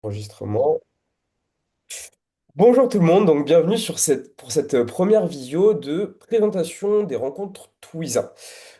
Enregistrement. Bonjour tout le monde, donc bienvenue pour cette première visio de présentation des rencontres Twiza.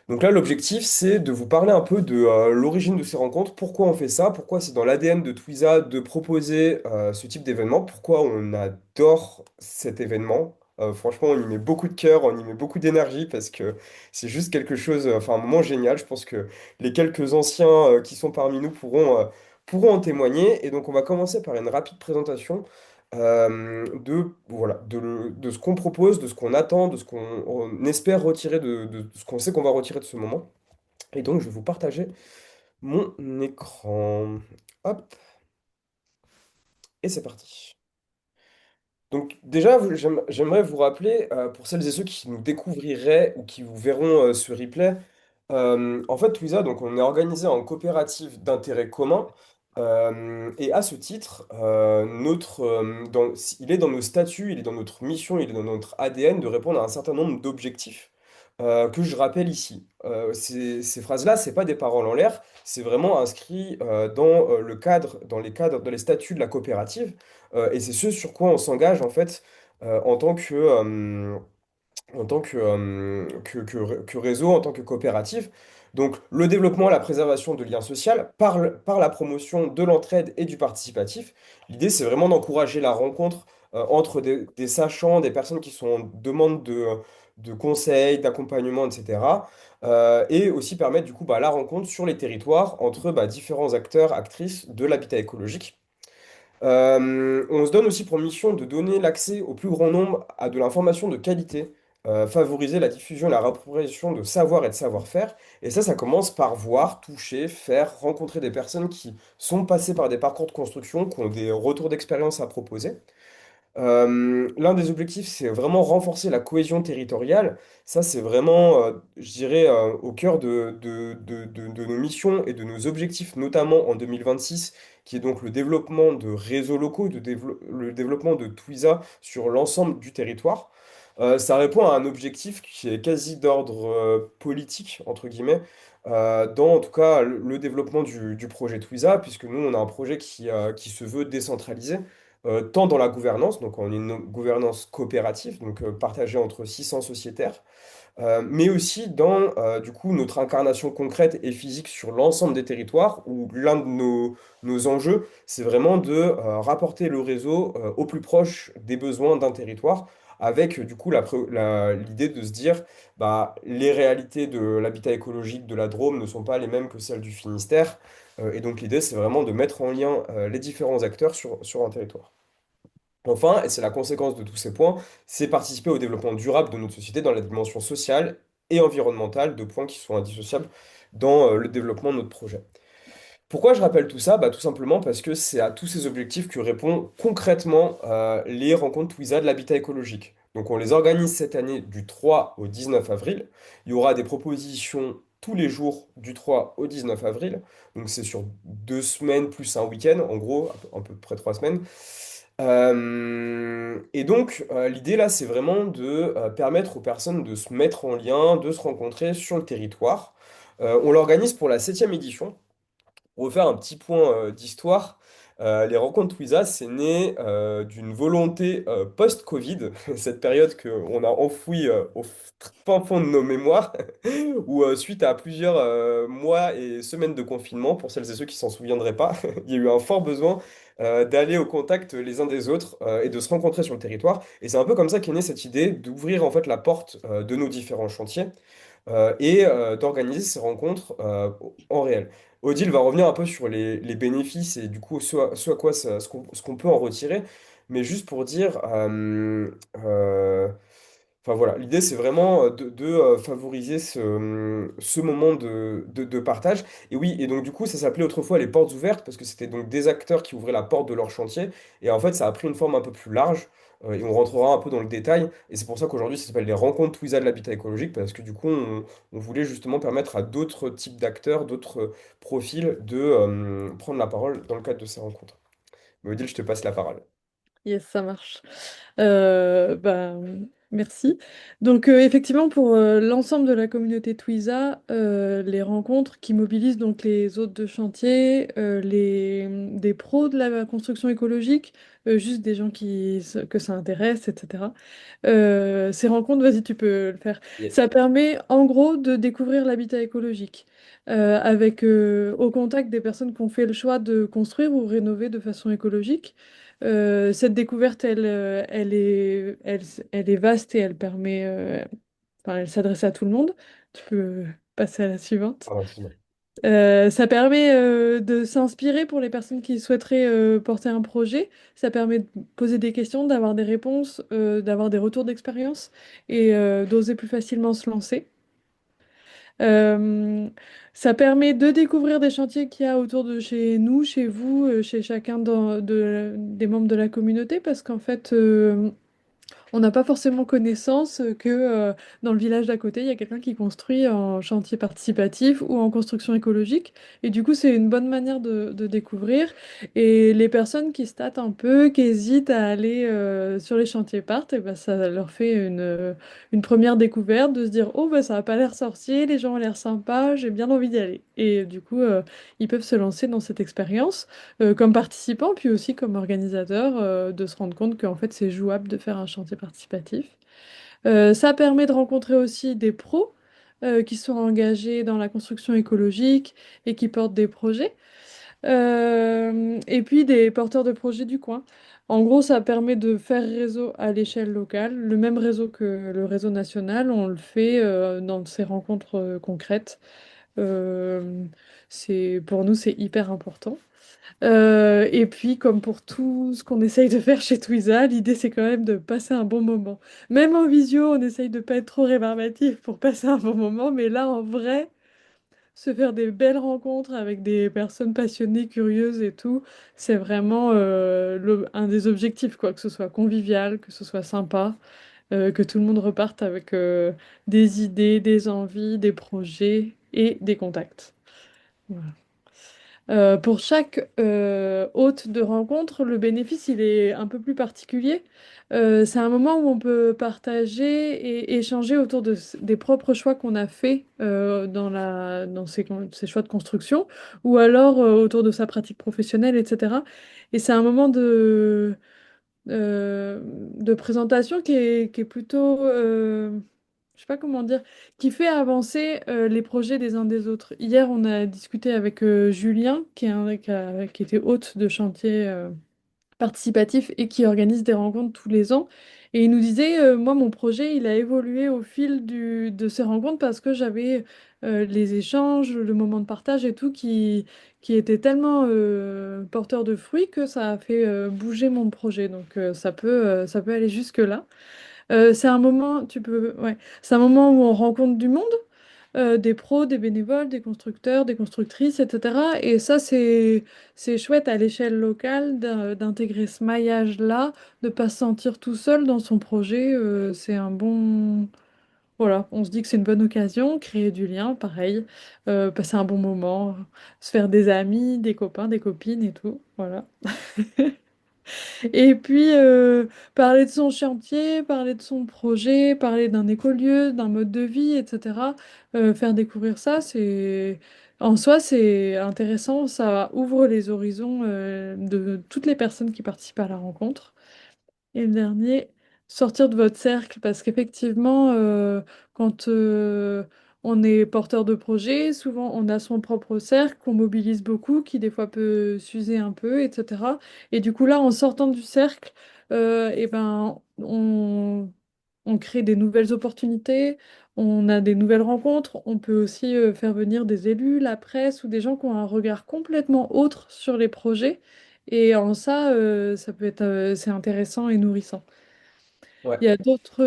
Donc là, l'objectif, c'est de vous parler un peu de l'origine de ces rencontres, pourquoi on fait ça, pourquoi c'est dans l'ADN de Twiza de proposer ce type d'événement, pourquoi on adore cet événement. Franchement, on y met beaucoup de cœur, on y met beaucoup d'énergie parce que c'est juste quelque chose, enfin un moment génial. Je pense que les quelques anciens qui sont parmi nous pourront en témoigner. Et donc, on va commencer par une rapide présentation de ce qu'on propose, de ce qu'on attend, de ce qu'on on espère retirer de ce qu'on sait qu'on va retirer de ce moment. Et donc, je vais vous partager mon écran. Hop, et c'est parti. Donc déjà, j'aimerais vous rappeler, pour celles et ceux qui nous découvriraient ou qui vous verront ce replay, en fait, Twiza, donc on est organisé en coopérative d'intérêt commun, et à ce titre, il est dans nos statuts, il est dans notre mission, il est dans notre ADN de répondre à un certain nombre d'objectifs que je rappelle ici. Ces phrases-là, c'est pas des paroles en l'air, c'est vraiment inscrit dans le cadre, dans les statuts de la coopérative. Et c'est ce sur quoi on s'engage en fait en tant que réseau, en tant que coopérative. Donc le développement, la préservation de liens sociaux par la promotion de l'entraide et du participatif. L'idée, c'est vraiment d'encourager la rencontre entre des sachants, des personnes qui sont en demande de conseils, d'accompagnement, etc. Et aussi permettre du coup la rencontre sur les territoires entre différents acteurs, actrices de l'habitat écologique. On se donne aussi pour mission de donner l'accès au plus grand nombre à de l'information de qualité, favoriser la diffusion et la réappropriation de savoir et de savoir-faire. Et ça commence par voir, toucher, faire, rencontrer des personnes qui sont passées par des parcours de construction, qui ont des retours d'expérience à proposer. L'un des objectifs, c'est vraiment renforcer la cohésion territoriale. Ça, c'est vraiment, je dirais, au cœur de nos missions et de nos objectifs, notamment en 2026, qui est donc le développement de réseaux locaux, le développement de Twiza sur l'ensemble du territoire. Ça répond à un objectif qui est quasi d'ordre politique, entre guillemets, dans en tout cas le développement du projet Twiza, puisque nous, on a un projet qui se veut décentralisé tant dans la gouvernance, donc on est une gouvernance coopérative, donc partagée entre 600 sociétaires, mais aussi dans du coup notre incarnation concrète et physique sur l'ensemble des territoires, où l'un de nos enjeux, c'est vraiment de rapporter le réseau au plus proche des besoins d'un territoire, avec du coup l'idée de se dire, les réalités de l'habitat écologique de la Drôme ne sont pas les mêmes que celles du Finistère, et donc l'idée, c'est vraiment de mettre en lien les différents acteurs sur un territoire. Enfin, et c'est la conséquence de tous ces points, c'est participer au développement durable de notre société dans la dimension sociale et environnementale, deux points qui sont indissociables dans le développement de notre projet. Pourquoi je rappelle tout ça? Tout simplement parce que c'est à tous ces objectifs que répond concrètement les rencontres Twiza de l'habitat écologique. Donc on les organise cette année du 3 au 19 avril. Il y aura des propositions tous les jours du 3 au 19 avril. Donc c'est sur 2 semaines plus un week-end, en gros, à peu près 3 semaines. Et donc, l'idée là, c'est vraiment de permettre aux personnes de se mettre en lien, de se rencontrer sur le territoire. On l'organise pour la 7e édition. Pour refaire un petit point d'histoire, les rencontres Twiza, c'est né d'une volonté post-Covid, cette période qu'on a enfouie au fin fond de nos mémoires, où suite à plusieurs mois et semaines de confinement, pour celles et ceux qui s'en souviendraient pas, il y a eu un fort besoin d'aller au contact les uns des autres et de se rencontrer sur le territoire. Et c'est un peu comme ça qu'est née cette idée d'ouvrir en fait la porte de nos différents chantiers et d'organiser ces rencontres en réel. Odile va revenir un peu sur les bénéfices et du coup ce à quoi ce qu'on peut en retirer, mais juste pour dire, enfin voilà, l'idée c'est vraiment de favoriser ce moment de partage. Et oui, et donc du coup ça s'appelait autrefois les portes ouvertes parce que c'était donc des acteurs qui ouvraient la porte de leur chantier, et en fait ça a pris une forme un peu plus large. Et on rentrera un peu dans le détail, et c'est pour ça qu'aujourd'hui ça s'appelle les rencontres Twiza de l'habitat écologique, parce que du coup on voulait justement permettre à d'autres types d'acteurs, d'autres profils de prendre la parole dans le cadre de ces rencontres. Mais Odile, je te passe la parole. Yes, ça marche. Euh, bah, Merci. Donc effectivement, pour l'ensemble de la communauté Twiza, les rencontres qui mobilisent donc les hôtes de chantier, des pros de la construction écologique, juste des gens que ça intéresse, etc. Ces rencontres, vas-y, tu peux le faire. Yes. Ça permet en gros de découvrir l'habitat écologique avec au contact des personnes qui ont fait le choix de construire ou rénover de façon écologique. Cette découverte, elle est vaste et elle permet, enfin, elle s'adresse à tout le monde. Tu peux passer à la suivante. Pardon, excuse-moi. Ça permet de s'inspirer pour les personnes qui souhaiteraient porter un projet. Ça permet de poser des questions, d'avoir des réponses, d'avoir des retours d'expérience et d'oser plus facilement se lancer. Euh, Ça permet de découvrir des chantiers qu'il y a autour de chez nous, chez vous, chez chacun des membres de la communauté, parce qu'en fait, on n'a pas forcément connaissance que dans le village d'à côté, il y a quelqu'un qui construit en chantier participatif ou en construction écologique. Et du coup, c'est une bonne manière de découvrir. Et les personnes qui se tâtent un peu, qui hésitent à aller sur les chantiers part, et ben, ça leur fait une première découverte de se dire, oh, bah, ça n'a pas l'air sorcier, les gens ont l'air sympas, j'ai bien envie d'y aller. Et du coup, ils peuvent se lancer dans cette expérience comme participant, puis aussi comme organisateur, de se rendre compte qu'en fait c'est jouable de faire un chantier participatif. Ça permet de rencontrer aussi des pros qui sont engagés dans la construction écologique et qui portent des projets, et puis des porteurs de projets du coin. En gros, ça permet de faire réseau à l'échelle locale, le même réseau que le réseau national, on le fait dans ces rencontres concrètes. Euh, pour nous, c'est hyper important. Et puis, comme pour tout ce qu'on essaye de faire chez Twiza, l'idée c'est quand même de passer un bon moment. Même en visio, on essaye de pas être trop rébarbatif pour passer un bon moment, mais là, en vrai, se faire des belles rencontres avec des personnes passionnées, curieuses et tout, c'est vraiment un des objectifs, quoi, que ce soit convivial, que ce soit sympa, que tout le monde reparte avec des idées, des envies, des projets et des contacts. Voilà. Pour chaque hôte de rencontre, le bénéfice, il est un peu plus particulier. C'est un moment où on peut partager et échanger autour des propres choix qu'on a faits dans ces choix de construction, ou alors autour de sa pratique professionnelle, etc. Et c'est un moment de présentation qui est plutôt, je sais pas comment dire, qui fait avancer les projets des uns des autres. Hier, on a discuté avec Julien, qui était hôte de chantier participatif et qui organise des rencontres tous les ans. Et il nous disait, moi, mon projet, il a évolué au fil de ces rencontres parce que j'avais les échanges, le moment de partage et tout qui était tellement porteur de fruits que ça a fait bouger mon projet. Donc ça peut aller jusque-là. C'est un moment, ouais, c'est un moment où on rencontre du monde, des pros, des bénévoles, des constructeurs, des constructrices, etc. Et ça, c'est chouette à l'échelle locale d'intégrer ce maillage-là, de pas se sentir tout seul dans son projet. C'est un bon... Voilà, on se dit que c'est une bonne occasion, créer du lien, pareil, passer un bon moment, se faire des amis, des copains, des copines et tout. Voilà. Et puis, parler de son chantier, parler de son projet, parler d'un écolieu, d'un mode de vie, etc. Faire découvrir ça, en soi, c'est intéressant. Ça ouvre les horizons, de toutes les personnes qui participent à la rencontre. Et le dernier, sortir de votre cercle, parce qu'effectivement, quand on est porteur de projet, souvent on a son propre cercle qu'on mobilise beaucoup, qui des fois peut s'user un peu, etc. Et du coup, là, en sortant du cercle, eh ben, on crée des nouvelles opportunités, on a des nouvelles rencontres, on peut aussi faire venir des élus, la presse ou des gens qui ont un regard complètement autre sur les projets. Et en ça, ça peut être, c'est intéressant et nourrissant. Ouais. Il y a d'autres,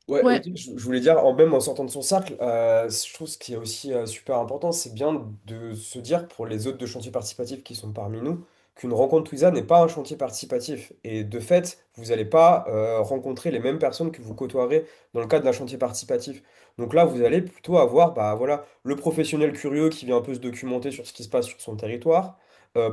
Ouais, ouais, je voulais dire, même en sortant de son cercle, je trouve ce qui est aussi super important, c'est bien de se dire pour les hôtes de chantier participatif qui sont parmi nous, qu'une rencontre Twiza n'est pas un chantier participatif. Et de fait, vous n'allez pas rencontrer les mêmes personnes que vous côtoierez dans le cadre d'un chantier participatif. Donc là, vous allez plutôt avoir bah, voilà, le professionnel curieux qui vient un peu se documenter sur ce qui se passe sur son territoire,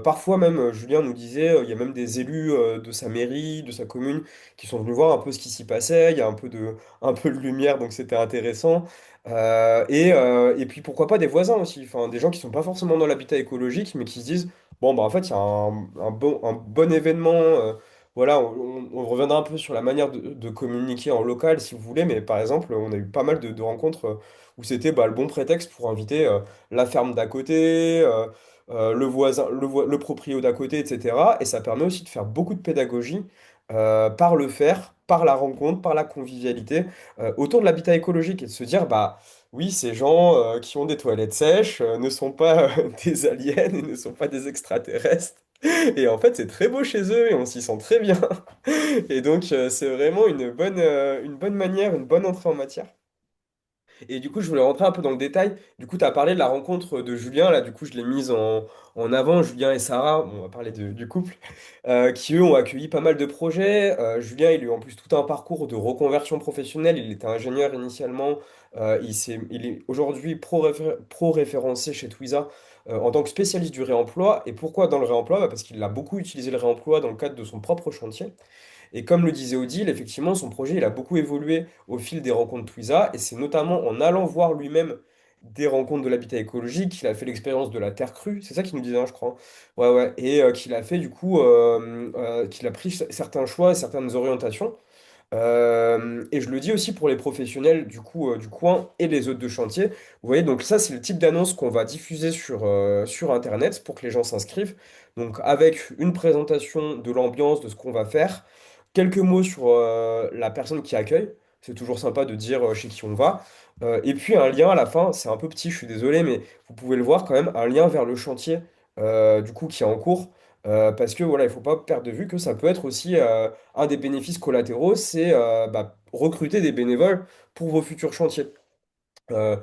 Parfois même, Julien nous disait, il y a même des élus de sa mairie, de sa commune, qui sont venus voir un peu ce qui s'y passait. Il y a un peu de lumière, donc c'était intéressant. Et puis pourquoi pas des voisins aussi, enfin, des gens qui sont pas forcément dans l'habitat écologique, mais qui se disent, bon, bah en fait, il y a un bon événement. Voilà, on reviendra un peu sur la manière de communiquer en local, si vous voulez, mais par exemple, on a eu pas mal de rencontres où c'était bah, le bon prétexte pour inviter la ferme d'à côté. Le voisin, le proprio d'à côté, etc. Et ça permet aussi de faire beaucoup de pédagogie par le faire, par la rencontre, par la convivialité, autour de l'habitat écologique et de se dire, bah oui, ces gens qui ont des toilettes sèches ne sont pas des aliens et ne sont pas des extraterrestres. Et en fait, c'est très beau chez eux et on s'y sent très bien. Et donc, c'est vraiment une bonne manière, une bonne entrée en matière. Et du coup, je voulais rentrer un peu dans le détail. Du coup, tu as parlé de la rencontre de Julien. Là, du coup, je l'ai mise en avant, Julien et Sarah. Bon, on va parler du couple, qui eux ont accueilli pas mal de projets. Julien, il a eu en plus tout un parcours de reconversion professionnelle. Il était ingénieur initialement. Il est aujourd'hui pro-référencé chez Twiza en tant que spécialiste du réemploi. Et pourquoi dans le réemploi? Bah, parce qu'il a beaucoup utilisé le réemploi dans le cadre de son propre chantier. Et comme le disait Odile, effectivement, son projet, il a beaucoup évolué au fil des rencontres Twiza, et c'est notamment en allant voir lui-même des rencontres de l'habitat écologique qu'il a fait l'expérience de la terre crue, c'est ça qu'il nous disait, hein, je crois. Ouais, ouais, et qu'il a fait du coup, qu'il a pris certains choix, certaines orientations. Et je le dis aussi pour les professionnels du coup du coin et les hôtes de chantier. Vous voyez, donc ça, c'est le type d'annonce qu'on va diffuser sur Internet pour que les gens s'inscrivent. Donc avec une présentation de l'ambiance, de ce qu'on va faire, quelques mots sur la personne qui accueille. C'est toujours sympa de dire chez qui on va. Et puis un lien à la fin, c'est un peu petit, je suis désolé, mais vous pouvez le voir quand même, un lien vers le chantier du coup qui est en cours. Parce que voilà, il ne faut pas perdre de vue que ça peut être aussi un des bénéfices collatéraux, c'est bah, recruter des bénévoles pour vos futurs chantiers. Euh,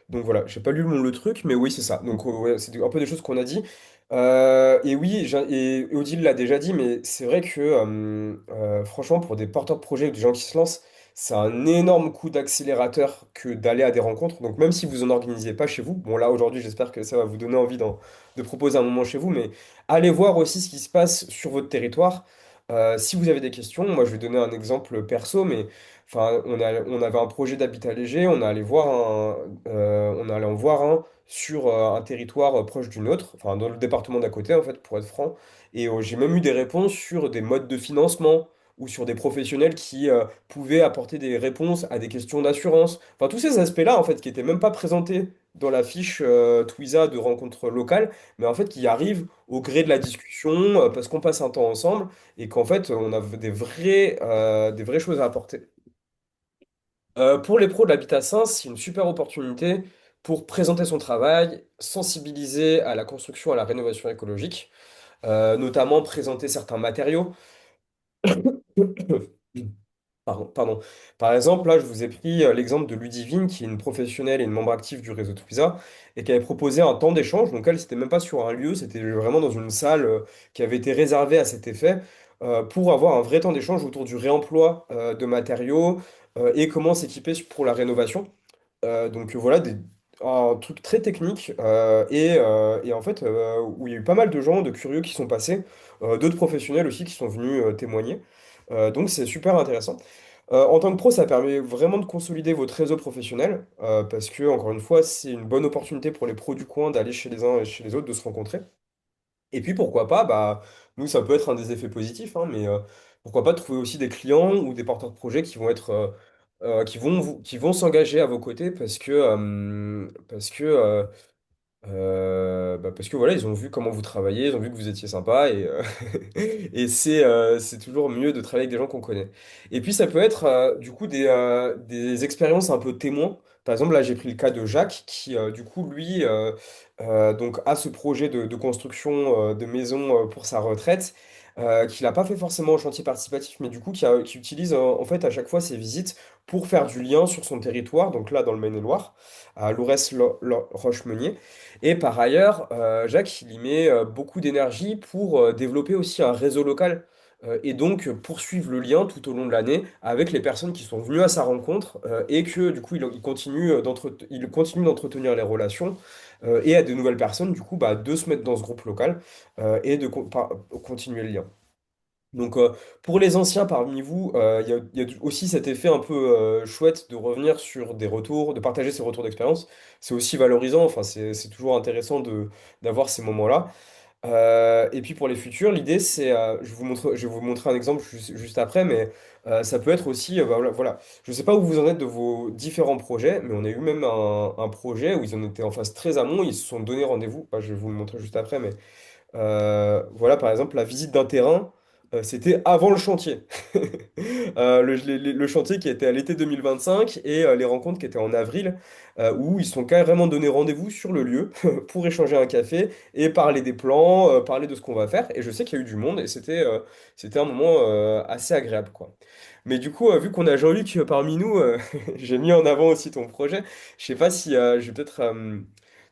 donc voilà, j'ai pas lu le truc, mais oui, c'est ça. Donc ouais, c'est un peu des choses qu'on a dit. Et oui, et Odile l'a déjà dit, mais c'est vrai que franchement, pour des porteurs de projets ou des gens qui se lancent, c'est un énorme coup d'accélérateur que d'aller à des rencontres. Donc même si vous en organisez pas chez vous, bon là aujourd'hui, j'espère que ça va vous donner envie de proposer un moment chez vous, mais allez voir aussi ce qui se passe sur votre territoire. Si vous avez des questions, moi je vais donner un exemple perso, mais enfin, on avait un projet d'habitat léger, on allait en voir un sur un territoire proche du nôtre, enfin dans le département d'à côté en fait, pour être franc. Et j'ai même eu des réponses sur des modes de financement ou sur des professionnels qui pouvaient apporter des réponses à des questions d'assurance. Enfin, tous ces aspects-là en fait qui n'étaient même pas présentés dans la fiche Twiza de rencontre locale, mais en fait qui arrivent au gré de la discussion parce qu'on passe un temps ensemble et qu'en fait on a des vraies choses à apporter. Pour les pros de l'habitat sain, c'est une super opportunité pour présenter son travail, sensibiliser à la construction, à la rénovation écologique, notamment présenter certains matériaux. Pardon. Par exemple, là, je vous ai pris l'exemple de Ludivine, qui est une professionnelle et une membre active du réseau Twiza, et qui avait proposé un temps d'échange. Donc, elle, c'était même pas sur un lieu, c'était vraiment dans une salle qui avait été réservée à cet effet, pour avoir un vrai temps d'échange autour du réemploi de matériaux et comment s'équiper pour la rénovation. Donc voilà, un truc très technique et en fait où il y a eu pas mal de gens, de curieux qui sont passés, d'autres professionnels aussi qui sont venus témoigner. Donc c'est super intéressant. En tant que pro, ça permet vraiment de consolider votre réseau professionnel parce que, encore une fois, c'est une bonne opportunité pour les pros du coin d'aller chez les uns et chez les autres, de se rencontrer. Et puis pourquoi pas, bah, nous ça peut être un des effets positifs, hein, mais pourquoi pas trouver aussi des clients ou des porteurs de projets qui vont être qui vont s'engager à vos côtés parce que voilà, ils ont vu comment vous travaillez, ils ont vu que vous étiez sympa et, et c'est toujours mieux de travailler avec des gens qu'on connaît. Et puis ça peut être du coup des expériences un peu témoins. Par exemple, là j'ai pris le cas de Jacques qui du coup lui donc a ce projet de construction de maison pour sa retraite. Qu'il n'a pas fait forcément au chantier participatif, mais du coup qui utilise en fait à chaque fois ses visites pour faire du lien sur son territoire, donc là dans le Maine-et-Loire, à Lourès-Rochemeunier. Et par ailleurs, Jacques, il y met beaucoup d'énergie pour développer aussi un réseau local et donc poursuivre le lien tout au long de l'année avec les personnes qui sont venues à sa rencontre et que du coup il continue d'entretenir les relations et à de nouvelles personnes du coup bah, de se mettre dans ce groupe local et de continuer le lien. Donc pour les anciens parmi vous, il y a aussi cet effet un peu chouette de revenir sur des retours, de partager ces retours d'expérience. C'est aussi valorisant, enfin c'est toujours intéressant d'avoir ces moments-là. Et puis pour les futurs, l'idée c'est, je vais vous montrer un exemple juste après, mais ça peut être aussi, bah, voilà, voilà. Je ne sais pas où vous en êtes de vos différents projets, mais on a eu même un projet où ils en étaient en phase très amont, ils se sont donné rendez-vous. Bah, je vais vous le montrer juste après, mais voilà, par exemple, la visite d'un terrain, c'était avant le chantier. Le chantier qui était à l'été 2025 et les rencontres qui étaient en avril, où ils se sont carrément donné rendez-vous sur le lieu pour échanger un café et parler des plans, parler de ce qu'on va faire. Et je sais qu'il y a eu du monde et c'était un moment assez agréable, quoi. Mais du coup, vu qu'on a Jean-Luc parmi nous, j'ai mis en avant aussi ton projet. Je sais pas si je vais peut-être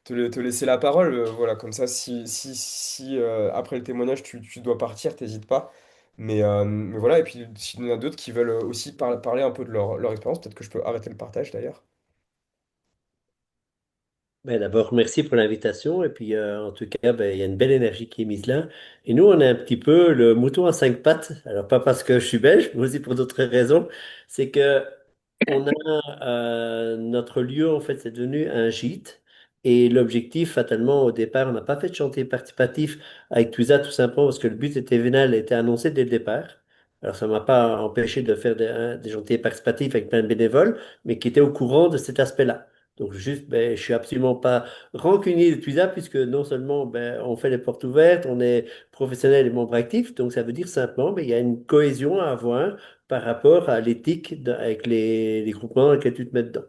te laisser la parole. Voilà, comme ça, si après le témoignage, tu dois partir, t'hésites pas. Mais voilà, et puis s'il y en a d'autres qui veulent aussi parler un peu de leur expérience, peut-être que je peux arrêter le partage d'ailleurs. Ben, d'abord, merci pour l'invitation. Et puis, en tout cas, ben, il y a une belle énergie qui est mise là. Et nous, on est un petit peu le mouton à cinq pattes. Alors, pas parce que je suis belge, mais aussi pour d'autres raisons. C'est que on a notre lieu, en fait, c'est devenu un gîte. Et l'objectif, fatalement, au départ, on n'a pas fait de chantier participatif avec Twiza, tout simplement parce que le but était vénal, était annoncé dès le départ. Alors, ça ne m'a pas empêché de faire des chantiers participatifs avec plein de bénévoles, mais qui étaient au courant de cet aspect-là. Donc juste, ben, je suis absolument pas rancunier de Twiza puisque non seulement ben, on fait les portes ouvertes, on est professionnel et membre actif, donc ça veut dire simplement ben, il y a une cohésion à avoir par rapport à l'éthique avec les groupements dans lesquels tu te mets dedans.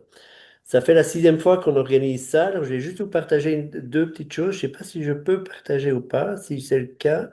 Ça fait la sixième fois qu'on organise ça, alors je vais juste vous partager deux petites choses. Je sais pas si je peux partager ou pas, si c'est le cas.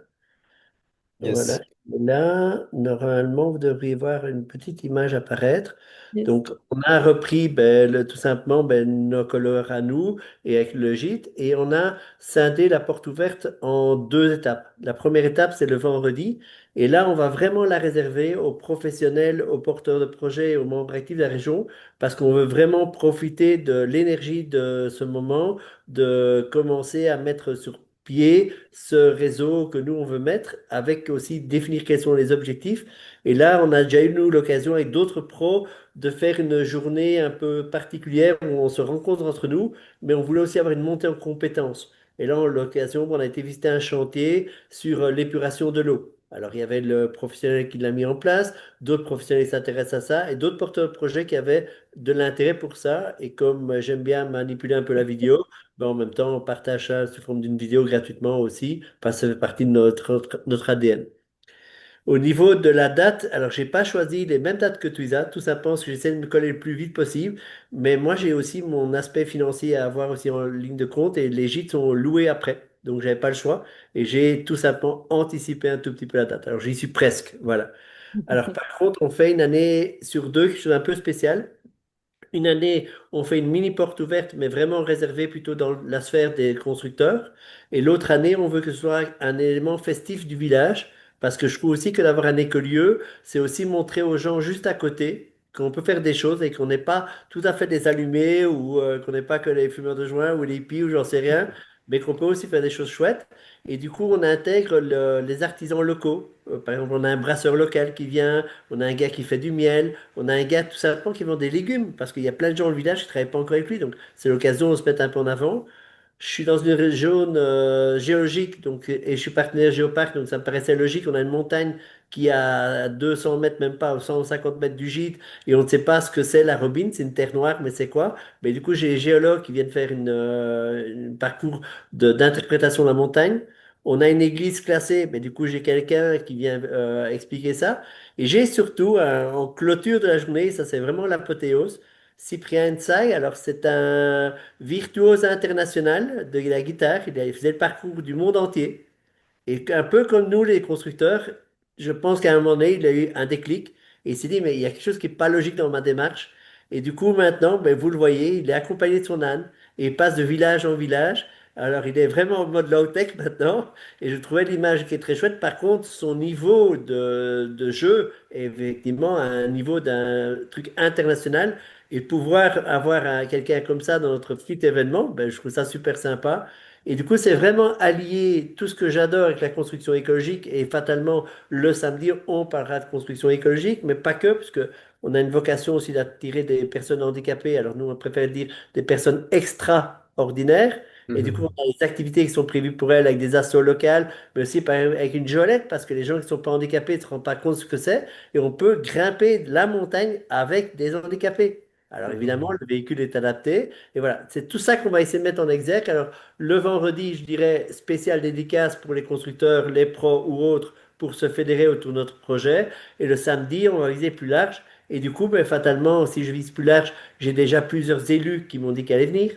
Voilà. Yes. Là, normalement, vous devriez voir une petite image apparaître. Yes. Donc, on a repris ben, tout simplement ben, nos couleurs à nous et avec le gîte et on a scindé la porte ouverte en deux étapes. La première étape, c'est le vendredi et là, on va vraiment la réserver aux professionnels, aux porteurs de projets, aux membres actifs de la région parce qu'on veut vraiment profiter de l'énergie de ce moment, de commencer à mettre sur pied ce réseau que nous, on veut mettre, avec aussi définir quels sont les objectifs. Et là, on a déjà eu, nous, l'occasion avec d'autres pros de faire une journée un peu particulière où on se rencontre entre nous, mais on voulait aussi avoir une montée en compétences. Et là, on a l'occasion, on a été visiter un chantier sur l'épuration de l'eau. Alors, il y avait le professionnel qui l'a mis en place, d'autres professionnels qui s'intéressent à ça, et d'autres porteurs de projets qui avaient de l'intérêt pour ça. Et comme j'aime bien manipuler un peu la vidéo, ben, en même temps, on partage ça sous forme d'une vidéo gratuitement aussi, parce que ça fait partie de notre ADN. Au niveau de la date, alors j'ai pas choisi les mêmes dates que Twiza, tout simplement parce que j'essaie de me coller le plus vite possible, mais moi j'ai aussi mon aspect financier à avoir aussi en ligne de compte et les gîtes sont loués après, donc j'avais pas le choix et j'ai tout simplement anticipé un tout petit peu la date. Alors j'y suis presque, voilà. Alors par contre, on fait une année sur deux, quelque chose un peu spécial. Une année, on fait une mini porte ouverte, mais vraiment réservée plutôt dans la sphère des constructeurs. Et l'autre année, on veut que ce soit un élément festif du village, parce que je trouve aussi que d'avoir un écolieu, c'est aussi montrer aux gens juste à côté qu'on peut faire des choses et qu'on n'est pas tout à fait des allumés ou qu'on n'est pas que les fumeurs de joint ou les hippies ou j'en sais rien, mais qu'on peut aussi faire des choses chouettes. Et du coup, on intègre les artisans locaux. Par exemple, on a un brasseur local qui vient, on a un gars qui fait du miel. On a un gars tout simplement qui vend des légumes parce qu'il y a plein de gens au village qui ne travaillent pas encore avec lui. Donc, c'est l'occasion de se mettre un peu en avant. Je suis dans une région géologique donc, et je suis partenaire Géoparc, donc ça me paraissait logique. On a une montagne qui est à 200 mètres, même pas, 150 mètres du gîte, et on ne sait pas ce que c'est la robine, c'est une terre noire, mais c'est quoi? Mais du coup, j'ai les géologues qui viennent faire un parcours d'interprétation de la montagne. On a une église classée, mais du coup, j'ai quelqu'un qui vient expliquer ça. Et j'ai surtout, en clôture de la journée, ça c'est vraiment l'apothéose, Cyprien Nsai. Alors, c'est un virtuose international de la guitare. Il faisait le parcours du monde entier. Et un peu comme nous, les constructeurs, je pense qu'à un moment donné, il a eu un déclic. Et il s'est dit, mais il y a quelque chose qui n'est pas logique dans ma démarche. Et du coup, maintenant, ben, vous le voyez, il est accompagné de son âne. Et il passe de village en village. Alors, il est vraiment en mode low-tech maintenant. Et je trouvais l'image qui est très chouette. Par contre, son niveau de jeu est effectivement à un niveau d'un truc international. Et pouvoir avoir quelqu'un comme ça dans notre petit événement, ben, je trouve ça super sympa. Et du coup, c'est vraiment allier tout ce que j'adore avec la construction écologique. Et fatalement, le samedi, on parlera de construction écologique, mais pas que, parce que on a une vocation aussi d'attirer des personnes handicapées. Alors nous, on préfère dire des personnes extraordinaires. Et du coup, on Mhm. a des activités qui sont prévues pour elles avec des assos locales, mais aussi par exemple avec une jolette, parce que les gens qui ne sont pas handicapés ne se rendent pas compte ce que c'est. Et on peut grimper la montagne avec des handicapés. Alors évidemment, Mhm. le véhicule est adapté. Et voilà, c'est tout ça qu'on va essayer de mettre en exergue. Alors le vendredi, je dirais, spécial dédicace pour les constructeurs, les pros ou autres, pour se fédérer autour de notre projet. Et le samedi, on va viser plus large. Et du coup, ben, fatalement, si je vise plus large, j'ai déjà plusieurs élus qui m'ont dit qu'elle allait venir.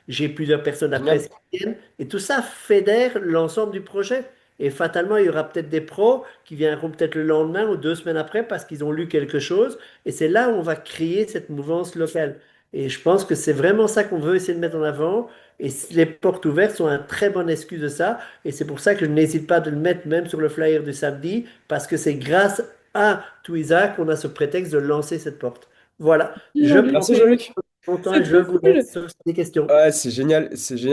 J'ai plusieurs personnes après Génial. qui viennent. Et tout ça fédère l'ensemble du projet. Et fatalement, il y aura peut-être des pros qui viendront peut-être le lendemain ou 2 semaines après parce qu'ils ont lu quelque chose. Et c'est là où on va créer cette mouvance locale. Et je pense que c'est vraiment ça qu'on veut essayer de mettre en avant. Et les portes ouvertes sont un très bonne excuse de ça. Et c'est pour ça que je n'hésite pas de le mettre même sur le flyer du samedi, parce que c'est grâce à Twiza qu'on a ce prétexte de lancer cette porte. Voilà, Merci, je Jean-Luc. prends Merci plus Jean-Luc. mon temps C'est et je trop vous cool. laisse sur des questions. Ouais, c'est génial,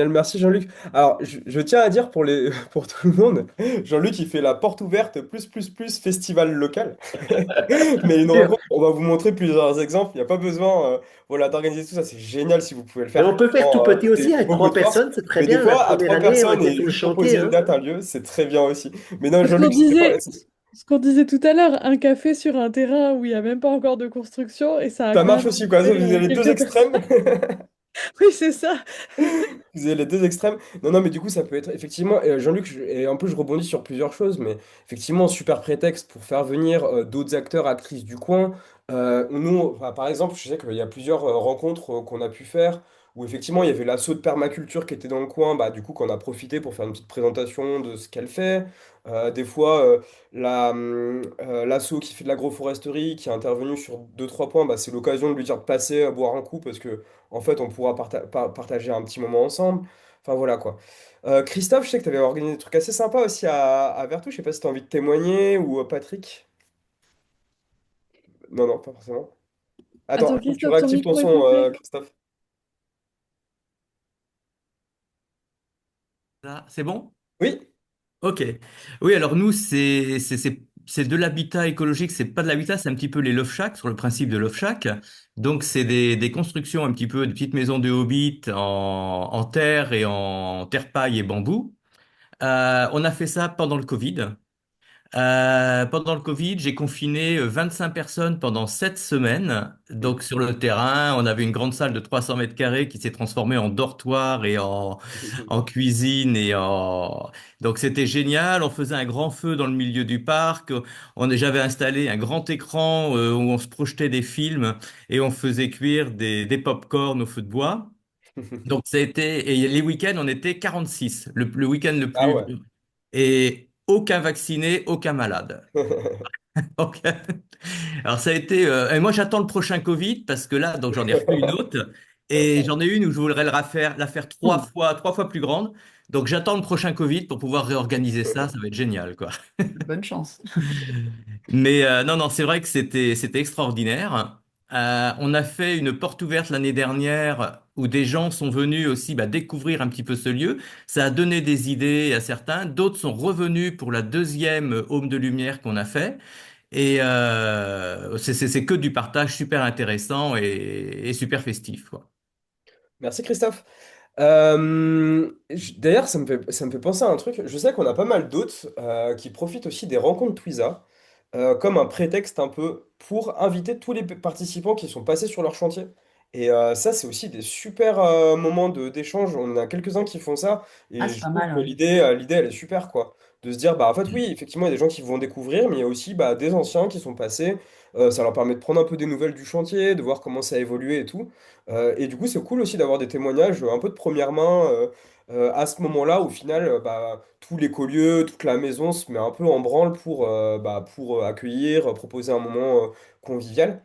merci Jean-Luc. Alors, je tiens à dire pour pour tout le monde, Jean-Luc, il fait la porte ouverte plus festival local. Mais une Sûr. rencontre, on va vous montrer plusieurs exemples, il n'y a pas besoin voilà, d'organiser tout ça, c'est génial si vous pouvez le Et faire. on peut faire tout Franchement, petit aussi, c'est avec beaucoup trois de force. personnes, c'est très Mais des bien. La fois, à première trois année, on personnes était et sur le juste chantier, proposer une hein. date, un lieu, c'est très bien aussi. Mais non, C'est ce qu'on Jean-Luc, c'était pas... disait, ce qu'on disait tout à l'heure, un café sur un terrain où il n'y a même pas encore de construction et ça a Ça quand marche même aussi, quoi. Vous attiré avez les deux quelques extrêmes. personnes. Oui, c'est ça. Vous avez les deux extrêmes. Non, non, mais du coup, ça peut être effectivement. Jean-Luc, et un peu, je rebondis sur plusieurs choses, mais effectivement, super prétexte pour faire venir d'autres acteurs, actrices du coin. Nous, enfin, par exemple, je sais qu'il y a plusieurs rencontres qu'on a pu faire où effectivement, il y avait l'asso de permaculture qui était dans le coin, bah, du coup, qu'on a profité pour faire une petite présentation de ce qu'elle fait. Des fois, l'asso qui fait de l'agroforesterie, qui est intervenu sur deux, trois points, bah, c'est l'occasion de lui dire de passer boire un coup parce que. En fait, on pourra partager un petit moment ensemble. Enfin, voilà quoi. Christophe, je sais que tu avais organisé des trucs assez sympas aussi à Vertou. Je sais pas si tu as envie de témoigner ou Patrick. Non, non, pas forcément. Attends, Attends, il faut que tu Christophe, ton réactives ton micro est son, coupé. Christophe. Là, c'est bon? Oui? Ok. Oui, alors nous, c'est de l'habitat écologique, c'est pas de l'habitat, c'est un petit peu les love shacks, sur le principe de love shack. Donc, c'est des constructions un petit peu, de petites maisons de hobbits en terre et en terre paille et bambou. On a fait ça pendant le Covid. Pendant le Covid, j'ai confiné 25 personnes pendant 7 semaines. Donc sur le terrain, on avait une grande salle de 300 mètres carrés qui s'est transformée en dortoir et en cuisine Donc c'était génial. On faisait un grand feu dans le milieu du parc. J'avais installé un grand écran où on se projetait des films et on faisait cuire des pop-corn au feu de bois. Donc ça a été, et les week-ends, on était 46. Le week-end le Ah plus. ouais. Et aucun vacciné, aucun malade. Donc, alors ça a été. Et moi, j'attends le prochain Covid parce que là, donc j'en ai refait une autre. Et j'en ai une où je voudrais la faire trois fois plus grande. Donc j'attends le prochain Covid pour pouvoir réorganiser ça. Ça va être génial, quoi. Bonne chance. Mais non, non, c'est vrai que c'était extraordinaire. On a fait une porte ouverte l'année dernière où des gens sont venus aussi bah, découvrir un petit peu ce lieu. Ça a donné des idées à certains. D'autres sont revenus pour la deuxième Home de Lumière qu'on a fait. Et c'est que du partage super intéressant et super festif, quoi. Merci Christophe. D'ailleurs, ça me fait penser à un truc. Je sais qu'on a pas mal d'autres qui profitent aussi des rencontres Twiza comme un prétexte un peu pour inviter tous les participants qui sont passés sur leur chantier. Et ça, c'est aussi des super moments d'échange. On en a quelques-uns qui font ça. Ah, Et c'est je pas trouve mal, que ouais. l'idée, elle est super, quoi. De se dire, bah, en fait, oui, effectivement, il y a des gens qui vont découvrir, mais il y a aussi bah, des anciens qui sont passés. Ça leur permet de prendre un peu des nouvelles du chantier, de voir comment ça a évolué et tout. Et du coup, c'est cool aussi d'avoir des témoignages un peu de première main à ce moment-là, au final, bah, tout l'écolieu, toute la maison se met un peu en branle pour accueillir, proposer un moment convivial.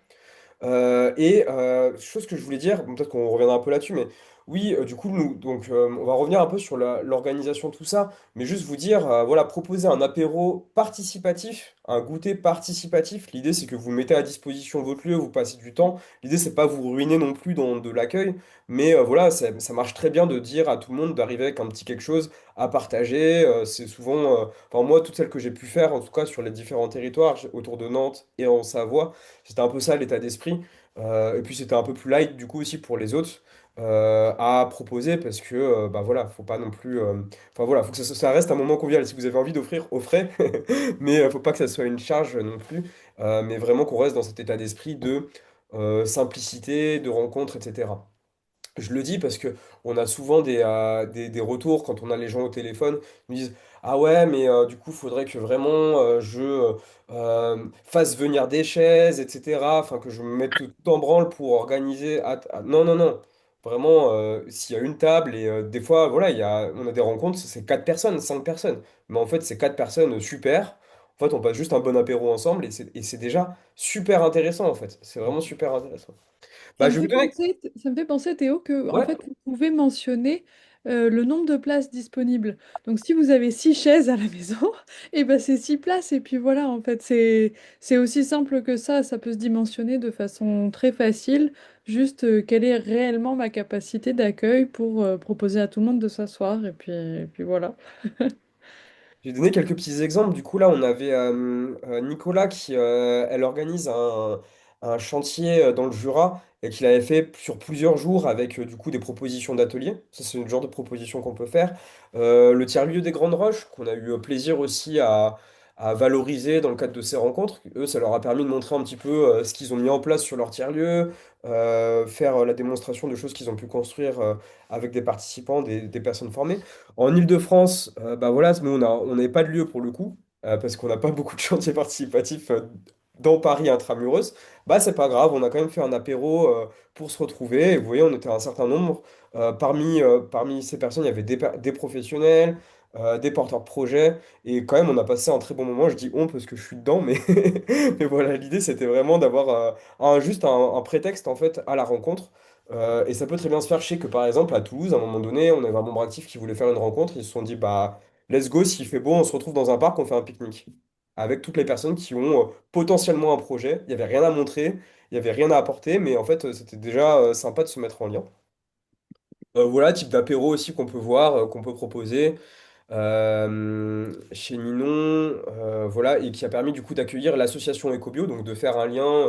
Chose que je voulais dire, bon, peut-être qu'on reviendra un peu là-dessus, mais Oui, du coup, on va revenir un peu sur l'organisation, tout ça, mais juste vous dire, voilà, proposer un apéro participatif, un goûter participatif. L'idée, c'est que vous mettez à disposition votre lieu, vous passez du temps. L'idée, c'est pas vous ruiner non plus dans de l'accueil, mais voilà, ça marche très bien de dire à tout le monde d'arriver avec un petit quelque chose à partager. C'est souvent, enfin moi, toutes celles que j'ai pu faire, en tout cas sur les différents territoires autour de Nantes et en Savoie, c'était un peu ça l'état d'esprit. Et puis c'était un peu plus light du coup aussi pour les autres à proposer parce que bah voilà, faut pas non plus. Enfin voilà, faut que ça reste un moment convivial. Si vous avez envie d'offrir, offrez, mais faut pas que ça soit une charge non plus. Mais vraiment qu'on reste dans cet état d'esprit de simplicité, de rencontre, etc. Je le dis parce que on a souvent des retours quand on a les gens au téléphone, ils nous disent ah ouais mais du coup faudrait que vraiment je fasse venir des chaises etc. Enfin que je me mette tout en branle pour organiser non non non vraiment s'il y a une table et des fois voilà on a des rencontres c'est quatre personnes 5 personnes mais en fait c'est quatre personnes super en fait on passe juste un bon apéro ensemble et c'est déjà super intéressant en fait c'est vraiment super intéressant. Bah je vais vous donner Ça me fait penser, Théo, que en ouais. fait, vous pouvez mentionner le nombre de places disponibles. Donc, si vous avez 6 chaises à la maison, et ben c'est 6 places. Et puis voilà, en fait, c'est aussi simple que ça. Ça peut se dimensionner de façon très facile. Juste, quelle est réellement ma capacité d'accueil pour proposer à tout le monde de s'asseoir. Et puis voilà. J'ai donné quelques petits exemples. Du coup, là, on avait Nicolas elle organise un chantier dans le Jura et qu'il avait fait sur plusieurs jours avec du coup des propositions d'ateliers. Ça, c'est le genre de proposition qu'on peut faire. Le tiers-lieu des Grandes Roches, qu'on a eu plaisir aussi à valoriser dans le cadre de ces rencontres. Eux, ça leur a permis de montrer un petit peu ce qu'ils ont mis en place sur leur tiers-lieu, faire la démonstration de choses qu'ils ont pu construire avec des participants, des personnes formées. En Île-de-France, bah voilà, nous on n'avait pas de lieu pour le coup, parce qu'on n'a pas beaucoup de chantiers participatifs dans Paris intramuros. Bah c'est pas grave, on a quand même fait un apéro pour se retrouver. Et vous voyez, on était un certain nombre. Parmi ces personnes, il y avait des professionnels, des porteurs de projets, et quand même on a passé un très bon moment. Je dis on parce que je suis dedans, mais, mais voilà, l'idée c'était vraiment d'avoir juste un prétexte en fait à la rencontre. Et ça peut très bien se faire. Je sais que par exemple à Toulouse, à un moment donné, on avait un membre actif qui voulait faire une rencontre. Ils se sont dit, bah, let's go, s'il fait beau, on se retrouve dans un parc, on fait un pique-nique. Avec toutes les personnes qui ont potentiellement un projet. Il n'y avait rien à montrer, il n'y avait rien à apporter, mais en fait, c'était déjà sympa de se mettre en lien. Voilà, type d'apéro aussi qu'on peut voir, qu'on peut proposer chez Ninon, voilà, et qui a permis du coup d'accueillir l'association Ecobio, donc de faire un lien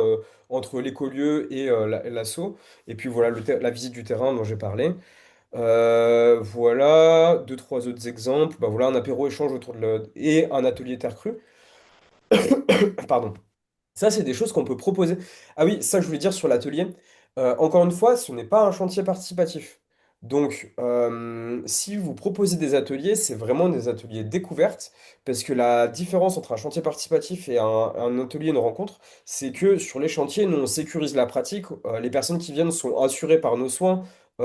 entre l'écolieu et l'asso. Et puis voilà, la visite du terrain dont j'ai parlé. Voilà, deux, trois autres exemples. Bah, voilà, un apéro échange et un atelier terre crue. Pardon. Ça, c'est des choses qu'on peut proposer. Ah oui, ça, je voulais dire sur l'atelier. Encore une fois, ce n'est pas un chantier participatif. Donc, si vous proposez des ateliers, c'est vraiment des ateliers découvertes, parce que la différence entre un chantier participatif et un atelier, une rencontre, c'est que sur les chantiers, nous, on sécurise la pratique. Les personnes qui viennent sont assurées par nos soins,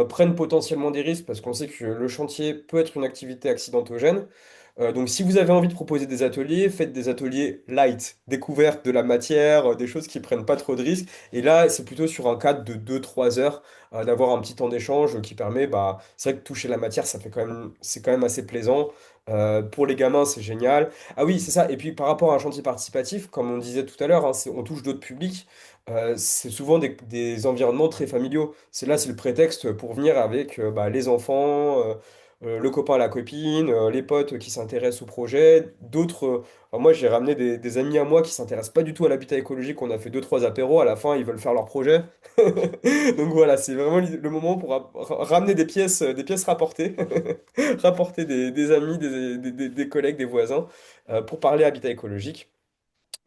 prennent potentiellement des risques, parce qu'on sait que le chantier peut être une activité accidentogène. Donc, si vous avez envie de proposer des ateliers, faites des ateliers light, découverte de la matière, des choses qui prennent pas trop de risques. Et là, c'est plutôt sur un cadre de 2 3 heures, d'avoir un petit temps d'échange qui permet, bah, c'est vrai que toucher la matière, c'est quand même assez plaisant. Pour les gamins, c'est génial. Ah oui, c'est ça. Et puis, par rapport à un chantier participatif, comme on disait tout à l'heure, hein, on touche d'autres publics. C'est souvent des environnements très familiaux. C'est le prétexte pour venir avec bah, les enfants. Le copain, la copine, les potes qui s'intéressent au projet, d'autres. Enfin, moi, j'ai ramené des amis à moi qui s'intéressent pas du tout à l'habitat écologique. On a fait deux, trois apéros. À la fin, ils veulent faire leur projet. Donc voilà, c'est vraiment le moment pour ramener des pièces rapportées, rapporter des amis, des collègues, des voisins, pour parler habitat écologique.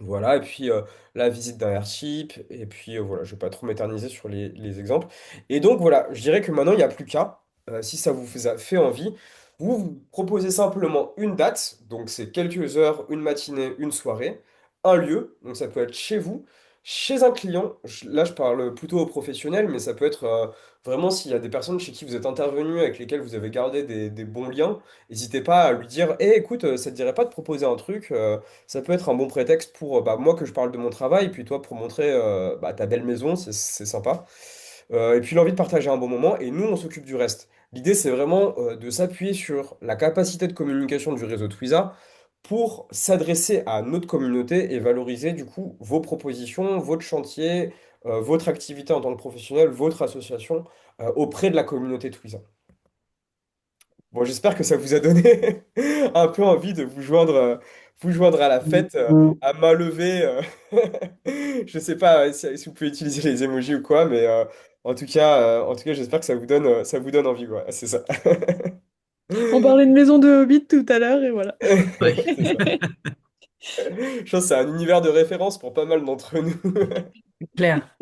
Voilà, et puis la visite d'un airship, et puis voilà, je vais pas trop m'éterniser sur les exemples. Et donc voilà, je dirais que maintenant, il n'y a plus qu'à, si ça vous fait envie, vous proposez simplement une date, donc c'est quelques heures, une matinée, une soirée, un lieu, donc ça peut être chez vous, chez un client, là je parle plutôt aux professionnels, mais ça peut être vraiment s'il y a des personnes chez qui vous êtes intervenu, avec lesquelles vous avez gardé des bons liens, n'hésitez pas à lui dire, Eh écoute, ça te dirait pas de proposer un truc ça peut être un bon prétexte pour bah, moi que je parle de mon travail, puis toi pour montrer bah, ta belle maison, c'est sympa. et puis l'envie de partager un bon moment, et nous, on s'occupe du reste. L'idée, c'est vraiment de s'appuyer sur la capacité de communication du réseau Twiza pour s'adresser à notre communauté et valoriser du coup vos propositions, votre chantier, votre activité en tant que professionnel, votre association auprès de la communauté Twiza. Bon, j'espère que ça vous a donné un peu envie de vous joindre à la fête, à main levée. Je sais pas si vous pouvez utiliser les emojis ou quoi, mais en tout cas, j'espère que ça vous donne envie, quoi. C'est ça. On parlait de maison de Hobbit tout à l'heure et voilà. Ouais. C'est ça. Je pense que c'est un univers de référence pour pas mal d'entre nous. Claire.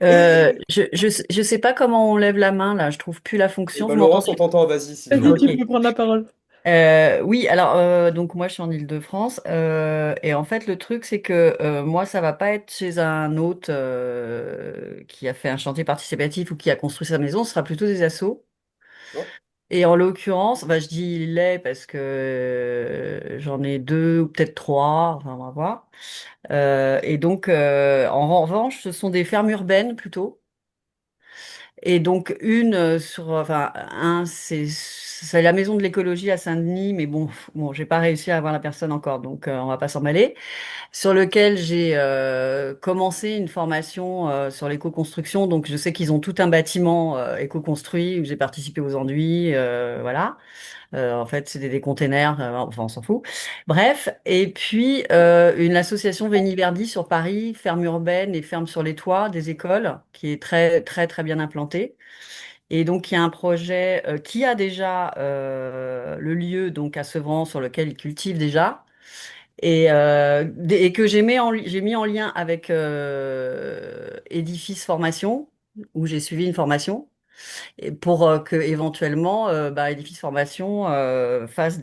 Je sais pas comment on lève la main là, je trouve plus la Et fonction. ben Vous Laurence, m'entendez? on t'entend, vas-y si tu Vas-y, veux. tu Ok. peux prendre la parole. Oui, alors donc moi je suis en Île-de-France et en fait le truc c'est que moi ça va pas être chez un hôte qui a fait un chantier participatif ou qui a construit sa maison, ce sera plutôt des assos. Ouais. Et en l'occurrence, bah, je dis les parce que j'en ai deux ou peut-être trois, enfin on va voir. Et donc en revanche, ce sont des fermes urbaines plutôt. Et donc une enfin un, c'est la maison de l'écologie à Saint-Denis, mais bon, j'ai pas réussi à avoir la personne encore, donc on va pas s'emballer. Sur lequel j'ai commencé une formation sur l'éco-construction, donc je sais qu'ils ont tout un bâtiment éco-construit où j'ai participé aux enduits, voilà. En fait, c'est des containers, enfin, on s'en fout. Bref, et puis une association Veni Verdi sur Paris, ferme urbaine et ferme sur les toits des écoles, qui est très, très, très bien implantée. Et donc, il y a un projet qui a déjà le lieu, donc à Sevran, sur lequel ils cultivent déjà, et que j'ai mis en lien avec Édifice Formation, où j'ai suivi une formation et pour que éventuellement bah, Edifice Formation fasse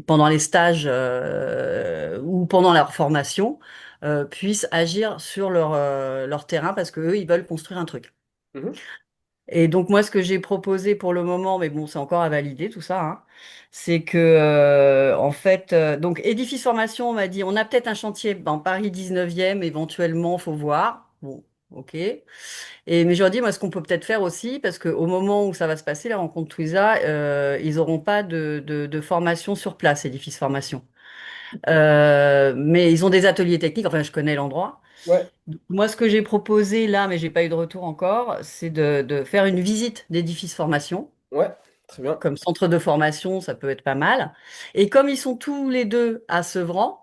pendant les stages ou pendant leur formation puissent agir sur leur terrain parce que eux ils veulent construire un truc. Mhm. Et donc moi ce que j'ai proposé pour le moment, mais bon c'est encore à valider tout ça, hein, c'est que en fait donc Edifice Formation on m'a dit on a peut-être un chantier dans Paris 19e éventuellement faut voir. Bon, ok. Mais je leur dis, moi, ce qu'on peut peut-être faire aussi, parce qu'au moment où ça va se passer, la rencontre Twiza, ils n'auront pas de formation sur place, édifice formation. Mais ils ont des ateliers techniques, enfin, je connais l'endroit. Ouais, Moi, ce que j'ai proposé là, mais j'ai pas eu de retour encore, c'est de faire une visite d'édifice formation. ouais, très bien. Comme centre de formation, ça peut être pas mal. Et comme ils sont tous les deux à Sevran,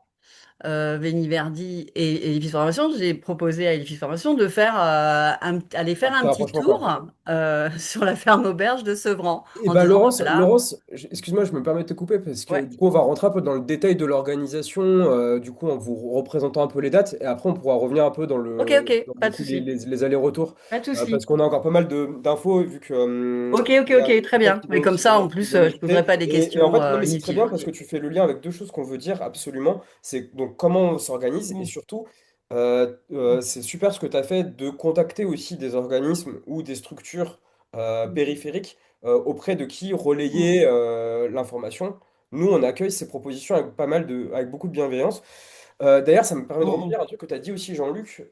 Veni Verdi et Edifice Formation, j'ai proposé à Edifice Formation de faire aller Un faire petit un petit rapprochement, quoi. tour sur la ferme auberge de Sevran Et en bah disant, bah, Laurence, voilà, Laurence, excuse-moi, je me permets de te couper parce que ouais, du coup on va rentrer un peu dans le détail de l'organisation, du coup en vous représentant un peu les dates et après on pourra revenir un peu ok, ok, dans pas du de coup, souci, les allers-retours pas de parce souci. qu'on a encore pas mal d'infos vu que Ok, ok, il y a ok, très des gens bien. Mais comme qui vont ça, en être, qui plus, vont je poserai écouter pas des et en questions fait non mais c'est très inutiles. bien parce que tu fais le lien avec deux choses qu'on veut dire absolument, c'est donc comment on s'organise et Mm. surtout c'est super ce que tu as fait de contacter aussi des organismes ou des structures périphériques auprès de qui Mm. relayer l'information. Nous, on accueille ces propositions avec avec beaucoup de bienveillance. D'ailleurs, ça me permet de Mm. rebondir à un truc que tu as dit aussi, Jean-Luc.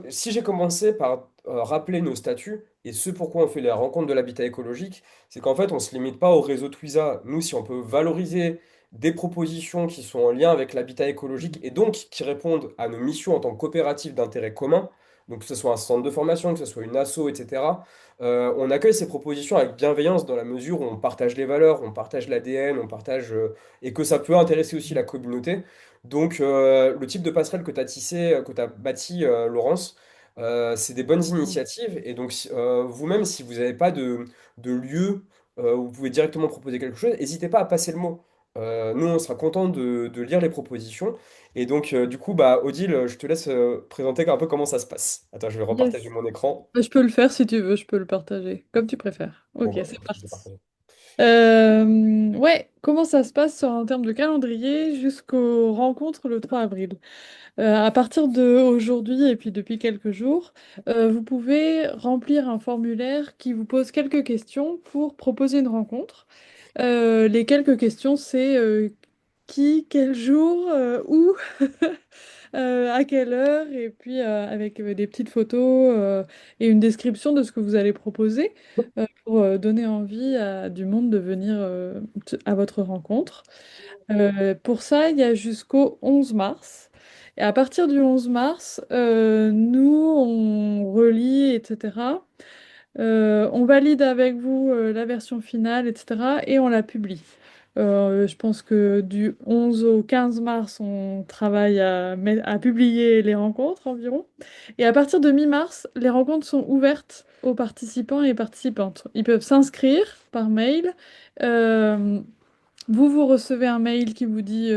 Si j'ai commencé par rappeler nos statuts et ce pourquoi on fait les rencontres de l'habitat écologique, c'est qu'en fait, on ne se limite pas au réseau Twiza. Nous, si on peut valoriser des propositions qui sont en lien avec l'habitat écologique et donc qui répondent à nos missions en tant que coopérative d'intérêt commun, donc que ce soit un centre de formation, que ce soit une asso, etc., on accueille ces propositions avec bienveillance dans la mesure où on partage les valeurs, on partage l'ADN, et que ça peut intéresser aussi la communauté. Donc, le type de passerelle que tu as tissé, que tu as bâti, Laurence, c'est des bonnes Mm. initiatives. Et donc, vous-même, si vous n'avez pas de lieu où vous pouvez directement proposer quelque chose, n'hésitez pas à passer le mot. Nous, on sera content de lire les propositions. Et donc, du coup, bah, Odile, je te laisse présenter un peu comment ça se passe. Attends, je vais repartager Yes. mon écran. Je peux le faire si tu veux, je peux le partager, comme tu préfères. Bon, Ok, bah, c'est je vais parti. partager. Ouais, comment ça se passe en termes de calendrier jusqu'aux rencontres le 3 avril? À partir d'aujourd'hui et puis depuis quelques jours, vous pouvez remplir un formulaire qui vous pose quelques questions pour proposer une rencontre. Les quelques questions, c'est qui, quel jour, où. à quelle heure, et puis avec des petites photos et une description de ce que vous allez proposer pour donner envie à du monde de venir à votre rencontre. Pour ça, il y a jusqu'au 11 mars. Et à partir du 11 mars, nous, on relit, etc. On valide avec vous la version finale, etc. Et on la publie. Je pense que du 11 au 15 mars, on travaille à publier les rencontres environ. Et à partir de mi-mars, les rencontres sont ouvertes aux participants et participantes. Ils peuvent s'inscrire par mail. Euh, vous recevez un mail qui vous dit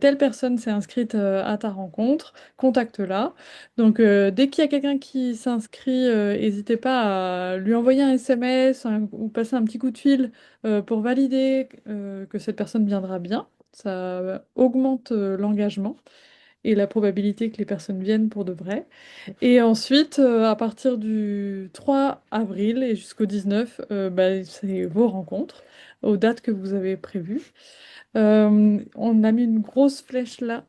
telle personne s'est inscrite à ta rencontre, contacte-la. Donc dès qu'il y a quelqu'un qui s'inscrit, n'hésitez pas à lui envoyer un SMS ou passer un petit coup de fil pour valider que cette personne viendra bien. Ça augmente l'engagement et la probabilité que les personnes viennent pour de vrai. Et ensuite, à partir du 3 avril et jusqu'au 19, bah, c'est vos rencontres aux dates que vous avez prévues. On a mis une grosse flèche là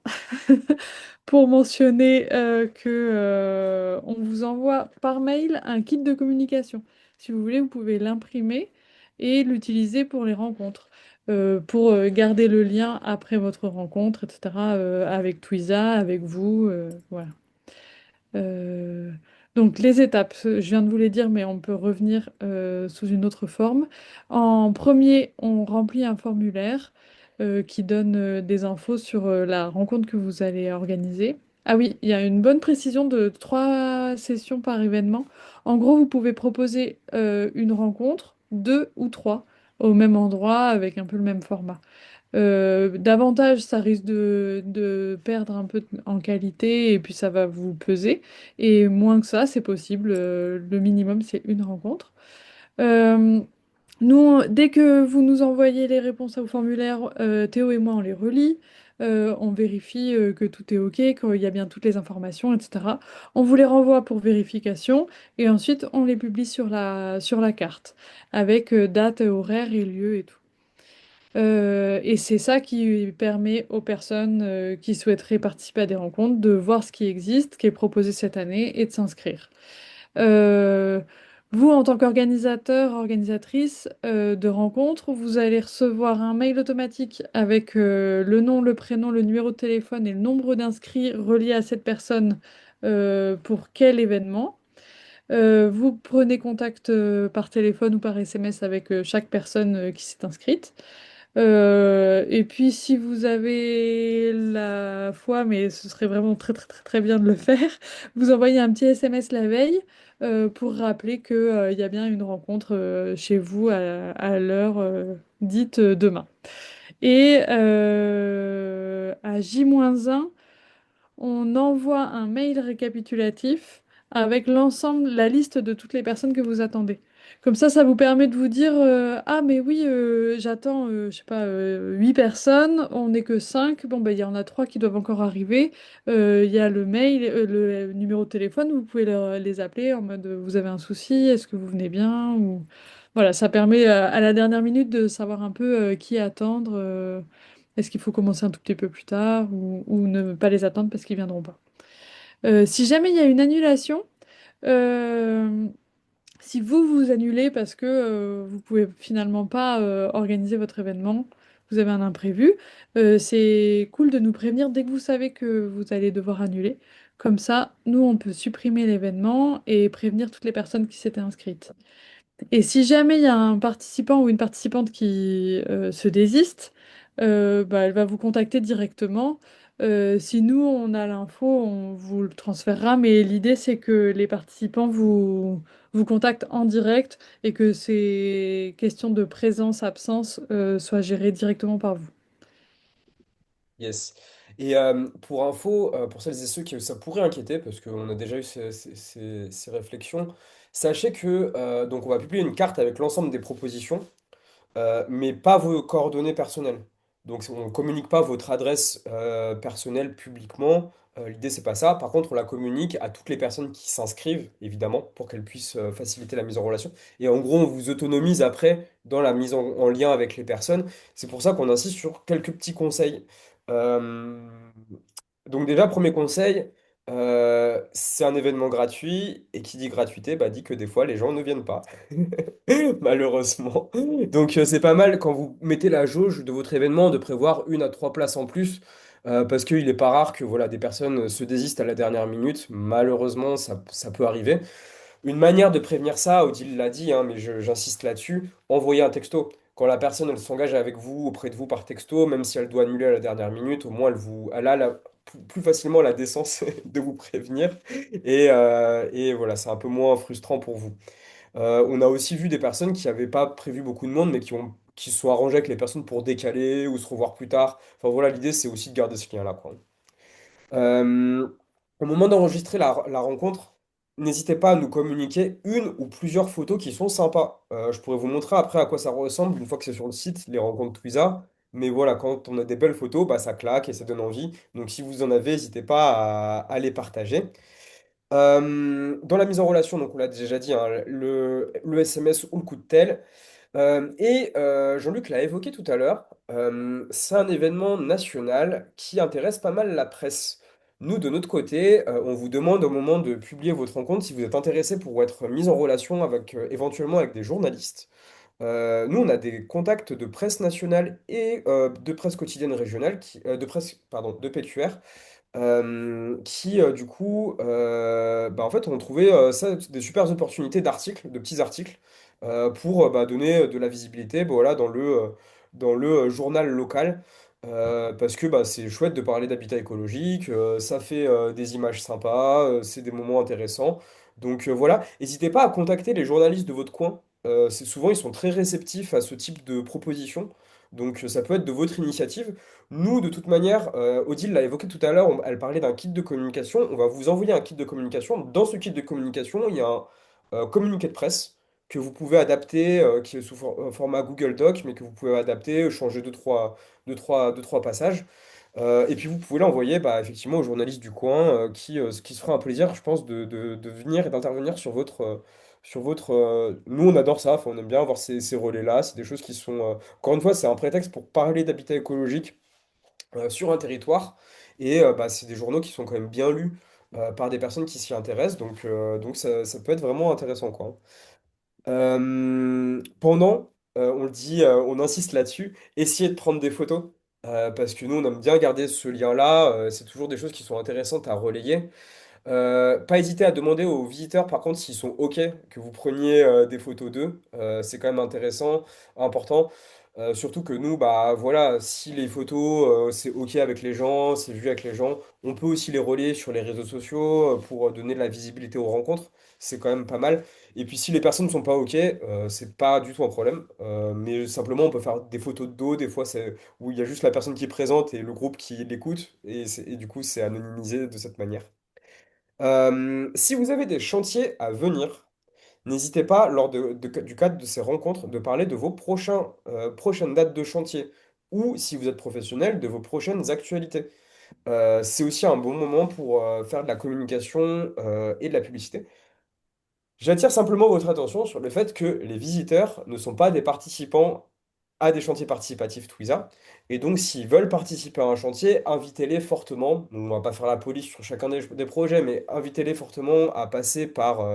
pour mentionner on vous envoie par mail un kit de communication. Si vous voulez, vous pouvez l'imprimer et l'utiliser pour les rencontres, pour garder le lien après votre rencontre, etc., avec Twiza, avec vous, voilà. Euh, donc les étapes, je viens de vous les dire, mais on peut revenir sous une autre forme. En premier, on remplit un formulaire qui donne des infos sur la rencontre que vous allez organiser. Ah oui, il y a une bonne précision de 3 sessions par événement. En gros, vous pouvez proposer une rencontre, 2 ou 3, au même endroit, avec un peu le même format. Davantage, ça risque de perdre un peu en qualité et puis ça va vous peser. Et moins que ça, c'est possible. Le minimum, c'est une rencontre. Euh, Dès que vous nous envoyez les réponses au formulaire, Théo et moi, on les relit. On vérifie que tout est OK, qu'il y a bien toutes les informations, etc. On vous les renvoie pour vérification et ensuite on les publie sur la carte avec date, horaire et lieu et tout. Et c'est ça qui permet aux personnes qui souhaiteraient participer à des rencontres de voir ce qui existe, ce qui est proposé cette année et de s'inscrire. Euh, Vous, en tant qu'organisateur, organisatrice de rencontres, vous allez recevoir un mail automatique avec le nom, le prénom, le numéro de téléphone et le nombre d'inscrits reliés à cette personne pour quel événement. Vous prenez contact par téléphone ou par SMS avec chaque personne qui s'est inscrite. Et puis, si vous avez la foi, mais ce serait vraiment très, très, très, très bien de le faire, vous envoyez un petit SMS la veille pour rappeler qu'il il y a bien une rencontre chez vous à l'heure dite demain. Et à J-1, on envoie un mail récapitulatif avec l'ensemble, la liste de toutes les personnes que vous attendez. Comme ça vous permet de vous dire ah, mais oui, j'attends, je sais pas, 8 personnes, on n'est que 5. Bon, ben, il y en a 3 qui doivent encore arriver. Il y a le mail, le numéro de téléphone, vous pouvez les appeler en mode vous avez un souci, est-ce que vous venez bien ou... Voilà, ça permet à la dernière minute de savoir un peu qui attendre. Est-ce qu'il faut commencer un tout petit peu plus tard ou ne pas les attendre parce qu'ils viendront pas? Si jamais il y a une annulation, euh, si vous annulez parce que vous pouvez finalement pas organiser votre événement, vous avez un imprévu, c'est cool de nous prévenir dès que vous savez que vous allez devoir annuler. Comme ça, nous, on peut supprimer l'événement et prévenir toutes les personnes qui s'étaient inscrites. Et si jamais il y a un participant ou une participante qui se désiste, bah, elle va vous contacter directement. Si nous, on a l'info, on vous le transférera. Mais l'idée, c'est que les participants vous contactent en direct et que ces questions de présence-absence soient gérées directement par vous. Yes. Et pour info, pour celles et ceux qui ça pourrait inquiéter, parce qu'on a déjà eu ces réflexions, sachez que donc on va publier une carte avec l'ensemble des propositions. Mais pas vos coordonnées personnelles. Donc on ne communique pas votre adresse personnelle publiquement. L'idée, c'est pas ça. Par contre, on la communique à toutes les personnes qui s'inscrivent, évidemment, pour qu'elles puissent faciliter la mise en relation. Et en gros, on vous autonomise après dans la mise en lien avec les personnes. C'est pour ça qu'on insiste sur quelques petits conseils. Euh, Donc déjà, premier conseil, c'est un événement gratuit et qui dit gratuité, bah, dit que des fois les gens ne viennent pas, malheureusement. Donc c'est pas mal quand vous mettez la jauge de votre événement de prévoir 1 à 3 places en plus, parce qu'il n'est pas rare que voilà, des personnes se désistent à la dernière minute. Malheureusement, ça peut arriver. Une manière de prévenir ça, Odile l'a dit, hein, mais j'insiste là-dessus, envoyer un texto. Quand la personne elle s'engage avec vous, auprès de vous par texto, même si elle doit annuler à la dernière minute, au moins elle a plus facilement la décence de vous prévenir. Et voilà, c'est un peu moins frustrant pour vous. On a aussi vu des personnes qui n'avaient pas prévu beaucoup de monde, mais qui se sont arrangées avec les personnes pour décaler ou se revoir plus tard. Enfin voilà, l'idée c'est aussi de garder ce lien-là, quoi. Euh, Au moment d'enregistrer la rencontre, n'hésitez pas à nous communiquer une ou plusieurs photos qui sont sympas. Je pourrais vous montrer après à quoi ça ressemble une fois que c'est sur le site, les rencontres Twiza. Mais voilà, quand on a des belles photos, bah, ça claque et ça donne envie. Donc si vous en avez, n'hésitez pas à les partager. Dans la mise en relation, donc on l'a déjà dit, hein, le SMS ou le coup de tel. Jean-Luc l'a évoqué tout à l'heure, c'est un événement national qui intéresse pas mal la presse. Nous, de notre côté, on vous demande au moment de publier votre rencontre si vous êtes intéressé pour être mis en relation avec, éventuellement avec des journalistes. Nous, on a des contacts de presse nationale et de presse quotidienne régionale, de presse, pardon, de PQR, qui du coup, bah, en fait, ont trouvé ça des super opportunités d'articles, de petits articles, pour bah, donner de la visibilité bah, voilà, dans le journal local, parce que bah, c'est chouette de parler d'habitat écologique, ça fait des images sympas, c'est des moments intéressants. Donc voilà, n'hésitez pas à contacter les journalistes de votre coin. C'est souvent, ils sont très réceptifs à ce type de propositions. Donc ça peut être de votre initiative. Nous, de toute manière, Odile l'a évoqué tout à l'heure, elle parlait d'un kit de communication. On va vous envoyer un kit de communication. Dans ce kit de communication, il y a un communiqué de presse que vous pouvez adapter, qui est sous format Google Doc, mais que vous pouvez adapter, changer deux, trois passages. Et puis vous pouvez l'envoyer bah, effectivement aux journalistes du coin qui se fera un plaisir, je pense, de venir et d'intervenir sur Nous, on adore ça, enfin, on aime bien avoir ces relais-là. C'est des choses qui sont... Encore une fois, c'est un prétexte pour parler d'habitat écologique sur un territoire. Et bah, c'est des journaux qui sont quand même bien lus par des personnes qui s'y intéressent. Donc ça peut être vraiment intéressant, quoi. On le dit, on insiste là-dessus, essayez de prendre des photos. Parce que nous, on aime bien garder ce lien-là. C'est toujours des choses qui sont intéressantes à relayer. Pas hésiter à demander aux visiteurs, par contre, s'ils sont OK que vous preniez des photos d'eux. C'est quand même intéressant, important. Surtout que nous, bah voilà, si les photos, c'est OK avec les gens, c'est vu avec les gens, on peut aussi les relayer sur les réseaux sociaux pour donner de la visibilité aux rencontres. C'est quand même pas mal. Et puis si les personnes ne sont pas OK, c'est pas du tout un problème. Mais simplement, on peut faire des photos de dos, des fois, c'est où il y a juste la personne qui est présente et le groupe qui l'écoute. Et du coup, c'est anonymisé de cette manière. Si vous avez des chantiers à venir, n'hésitez pas, lors du cadre de ces rencontres, de parler de vos prochaines dates de chantier ou, si vous êtes professionnel, de vos prochaines actualités. C'est aussi un bon moment pour faire de la communication et de la publicité. J'attire simplement votre attention sur le fait que les visiteurs ne sont pas des participants à des chantiers participatifs Twiza. Et donc, s'ils veulent participer à un chantier, invitez-les fortement. Donc, on ne va pas faire la police sur chacun des projets, mais invitez-les fortement à passer par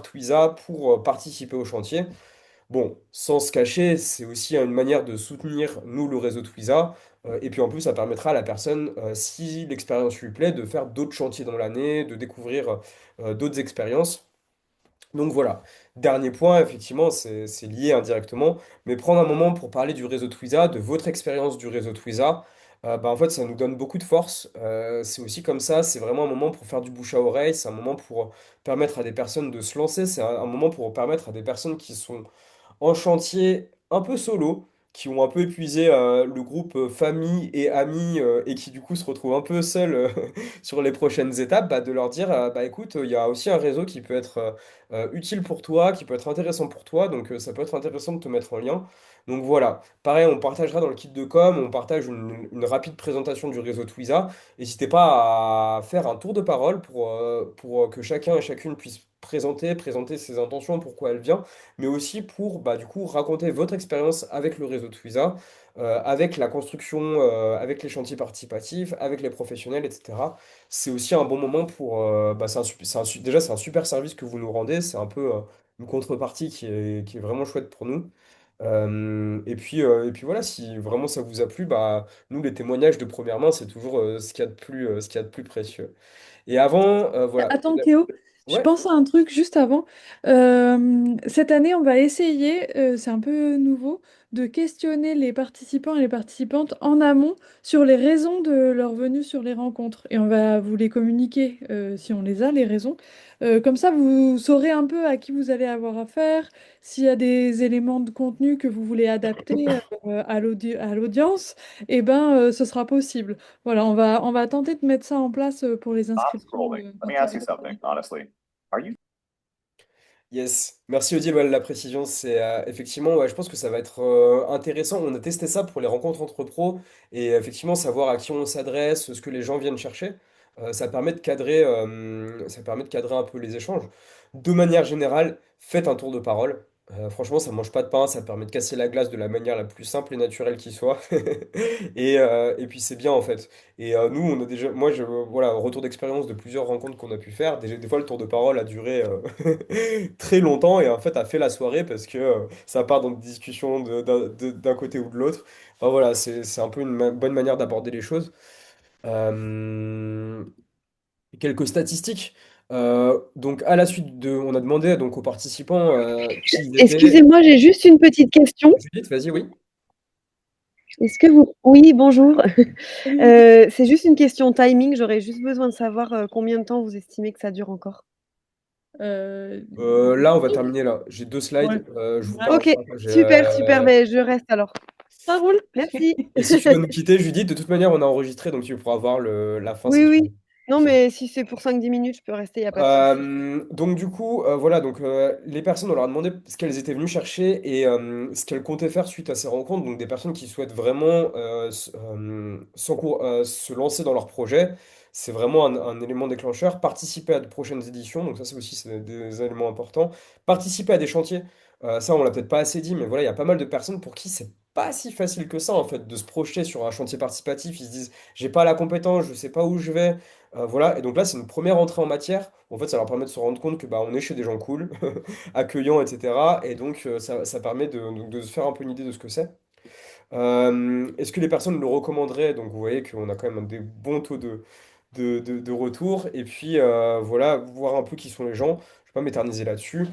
Twiza pour participer au chantier. Bon, sans se cacher, c'est aussi une manière de soutenir, nous, le réseau Twiza. Et puis en plus, ça permettra à la personne, si l'expérience lui plaît, de faire d'autres chantiers dans l'année, de découvrir d'autres expériences. Donc voilà, dernier point, effectivement, c'est lié indirectement, mais prendre un moment pour parler du réseau Twiza, de votre expérience du réseau Twiza, bah, en fait, ça nous donne beaucoup de force. C'est aussi comme ça, c'est vraiment un moment pour faire du bouche à oreille, c'est un moment pour permettre à des personnes de se lancer, c'est un moment pour permettre à des personnes qui sont en chantier un peu solo, qui ont un peu épuisé le groupe famille et amis et qui du coup se retrouvent un peu seuls sur les prochaines étapes, bah, de leur dire bah écoute, il y a aussi un réseau qui peut être utile pour toi, qui peut être intéressant pour toi, donc ça peut être intéressant de te mettre en lien. Donc voilà, pareil, on partagera dans le kit de com, on partage une rapide présentation du réseau Twiza. N'hésitez pas à faire un tour de parole pour que chacun et chacune puisse présenter ses intentions, pourquoi elle vient mais aussi pour bah, du coup raconter votre expérience avec le réseau Twiza. avec la construction, avec les chantiers participatifs, avec les professionnels, etc. C'est aussi un bon moment pour... bah, déjà, c'est un super service que vous nous rendez. C'est un peu une contrepartie qui est vraiment chouette pour nous. Et puis voilà, si vraiment ça vous a plu, bah, nous, les témoignages de première main, c'est toujours ce qu'il y a de plus, ce qu'il y a de plus précieux. Et avant, voilà. Attends, Théo, je Ouais. pense à un truc juste avant. Cette année, on va essayer, c'est un peu nouveau, de questionner les participants et les participantes en amont sur les raisons de leur venue sur les rencontres. Et on va vous les communiquer si on les a, les raisons. Comme ça, vous saurez un peu à qui vous allez avoir affaire, s'il y a des éléments de contenu que vous voulez adapter à l'audience, et ben, ce sera possible. Voilà, on va tenter de mettre ça en place pour les inscriptions quand ça va être fait. Yes, merci Odile, ouais, la précision, c'est effectivement, ouais, je pense que ça va être intéressant. On a testé ça pour les rencontres entre pros et effectivement savoir à qui on s'adresse, ce que les gens viennent chercher, ça permet de cadrer un peu les échanges. De manière générale, faites un tour de parole. Franchement, ça mange pas de pain, ça permet de casser la glace de la manière la plus simple et naturelle qui soit. Et puis c'est bien en fait. Et nous, on a déjà, voilà, retour d'expérience de plusieurs rencontres qu'on a pu faire. Des fois, le tour de parole a duré très longtemps et en fait a fait la soirée parce que ça part dans des discussions d'un côté ou de l'autre. Enfin voilà, c'est un peu une bonne manière d'aborder les choses. Euh, Quelques statistiques. Donc à la suite on a demandé donc aux participants qui ils étaient. Excusez-moi, j'ai juste une petite question. Judith, vas-y, oui. Est-ce que vous... Oui, bonjour. Salut. C'est juste une question timing. J'aurais juste besoin de savoir combien de temps vous estimez que ça dure encore. Euh, Là, on va terminer là. J'ai deux ouais. slides. Je vous parle. Ok, Enfin, super, super. Ben, je reste alors. Ça roule. Merci. Et si tu dois nous quitter, Judith, de toute manière, on a enregistré, donc tu pourras voir la fin si Oui, tu oui. veux. Non, mais si c'est pour 5-10 minutes, je peux rester, il n'y a pas de souci. Donc du coup, voilà, donc les personnes, on leur a demandé ce qu'elles étaient venues chercher et ce qu'elles comptaient faire suite à ces rencontres. Donc des personnes qui souhaitent vraiment se lancer dans leur projet, c'est vraiment un élément déclencheur. Participer à de prochaines éditions, donc ça c'est aussi c'est des éléments importants. Participer à des chantiers, ça on l'a peut-être pas assez dit, mais voilà, il y a pas mal de personnes pour qui c'est pas si facile que ça en fait de se projeter sur un chantier participatif. Ils se disent, j'ai pas la compétence, je sais pas où je vais. Voilà, et donc là, c'est une première entrée en matière. En fait, ça leur permet de se rendre compte que bah, on est chez des gens cool, accueillants, etc. Et donc, ça permet de se faire un peu une idée de ce que c'est. Est-ce que les personnes le recommanderaient? Donc, vous voyez qu'on a quand même des bons taux de retour. Et puis, voilà, voir un peu qui sont les gens. Je ne vais pas m'éterniser là-dessus.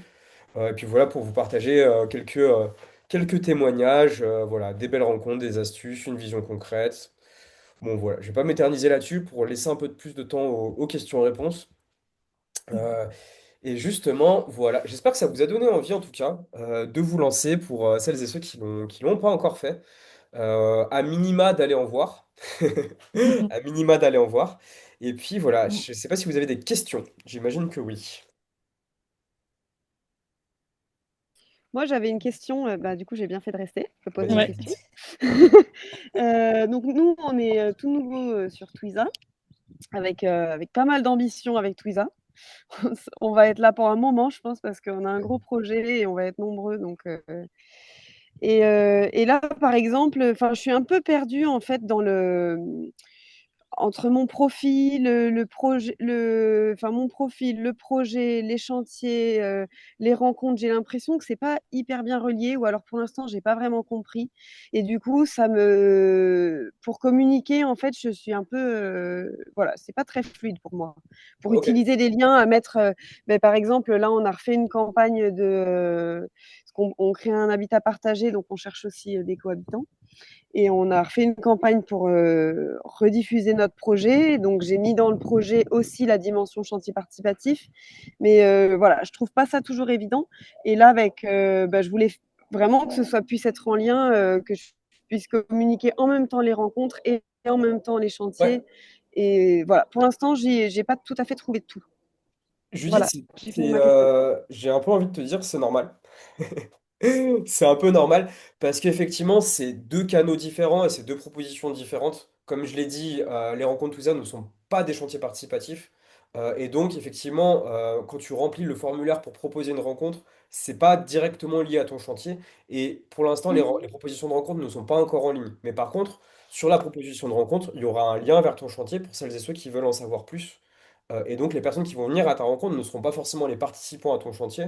Et puis, voilà, pour vous partager quelques témoignages. Voilà, des belles rencontres, des astuces, une vision concrète. Bon, voilà, je vais pas m'éterniser là-dessus pour laisser un peu de plus de temps aux questions-réponses. Euh, et justement, voilà, j'espère que ça vous a donné envie en tout cas de vous lancer pour celles et ceux qui l'ont pas encore fait. À minima d'aller en voir. À minima d'aller en voir. Et puis voilà, je sais pas si vous avez des questions. J'imagine que oui. Moi, j'avais une question. Bah, du coup, j'ai bien fait de rester. Je peux poser Vas-y, une Ouais. question. Judith. Donc, nous, on est tout nouveau sur Twiza, avec pas mal d'ambition avec Twiza. On va être là pour un moment, je pense, parce qu'on a un gros projet et on va être nombreux. Et là, par exemple, enfin, je suis un peu perdue en fait entre mon profil, le projet, enfin mon profil, le projet, les chantiers, les rencontres. J'ai l'impression que c'est pas hyper bien relié, ou alors pour l'instant, j'ai pas vraiment compris. Et du coup, pour communiquer, en fait, je suis un peu, voilà, c'est pas très fluide pour moi. Pour Ok. utiliser des liens à mettre, ben, par exemple, là, on a refait une campagne parce qu'on on crée un habitat partagé, donc on cherche aussi des cohabitants. Et on a refait une campagne pour rediffuser notre projet. Donc, j'ai mis dans le projet aussi la dimension chantier participatif. Mais voilà, je trouve pas ça toujours évident. Et là, bah, je voulais vraiment que puisse être en lien, que je puisse communiquer en même temps les rencontres et en même temps les Ouais. chantiers. Et voilà, pour l'instant, j'ai pas tout à fait trouvé de tout. Judith, Voilà, j'ai fini ma question. j'ai un peu envie de te dire, c'est normal. C'est un peu normal parce qu'effectivement, c'est deux canaux différents et c'est deux propositions différentes. Comme je l'ai dit, les rencontres Tousa ne sont pas des chantiers participatifs. Et donc, effectivement, quand tu remplis le formulaire pour proposer une rencontre, c'est pas directement lié à ton chantier. Et pour l'instant, les propositions de rencontre ne sont pas encore en ligne. Mais par contre, sur la proposition de rencontre, il y aura un lien vers ton chantier pour celles et ceux qui veulent en savoir plus. Et donc, les personnes qui vont venir à ta rencontre ne seront pas forcément les participants à ton chantier,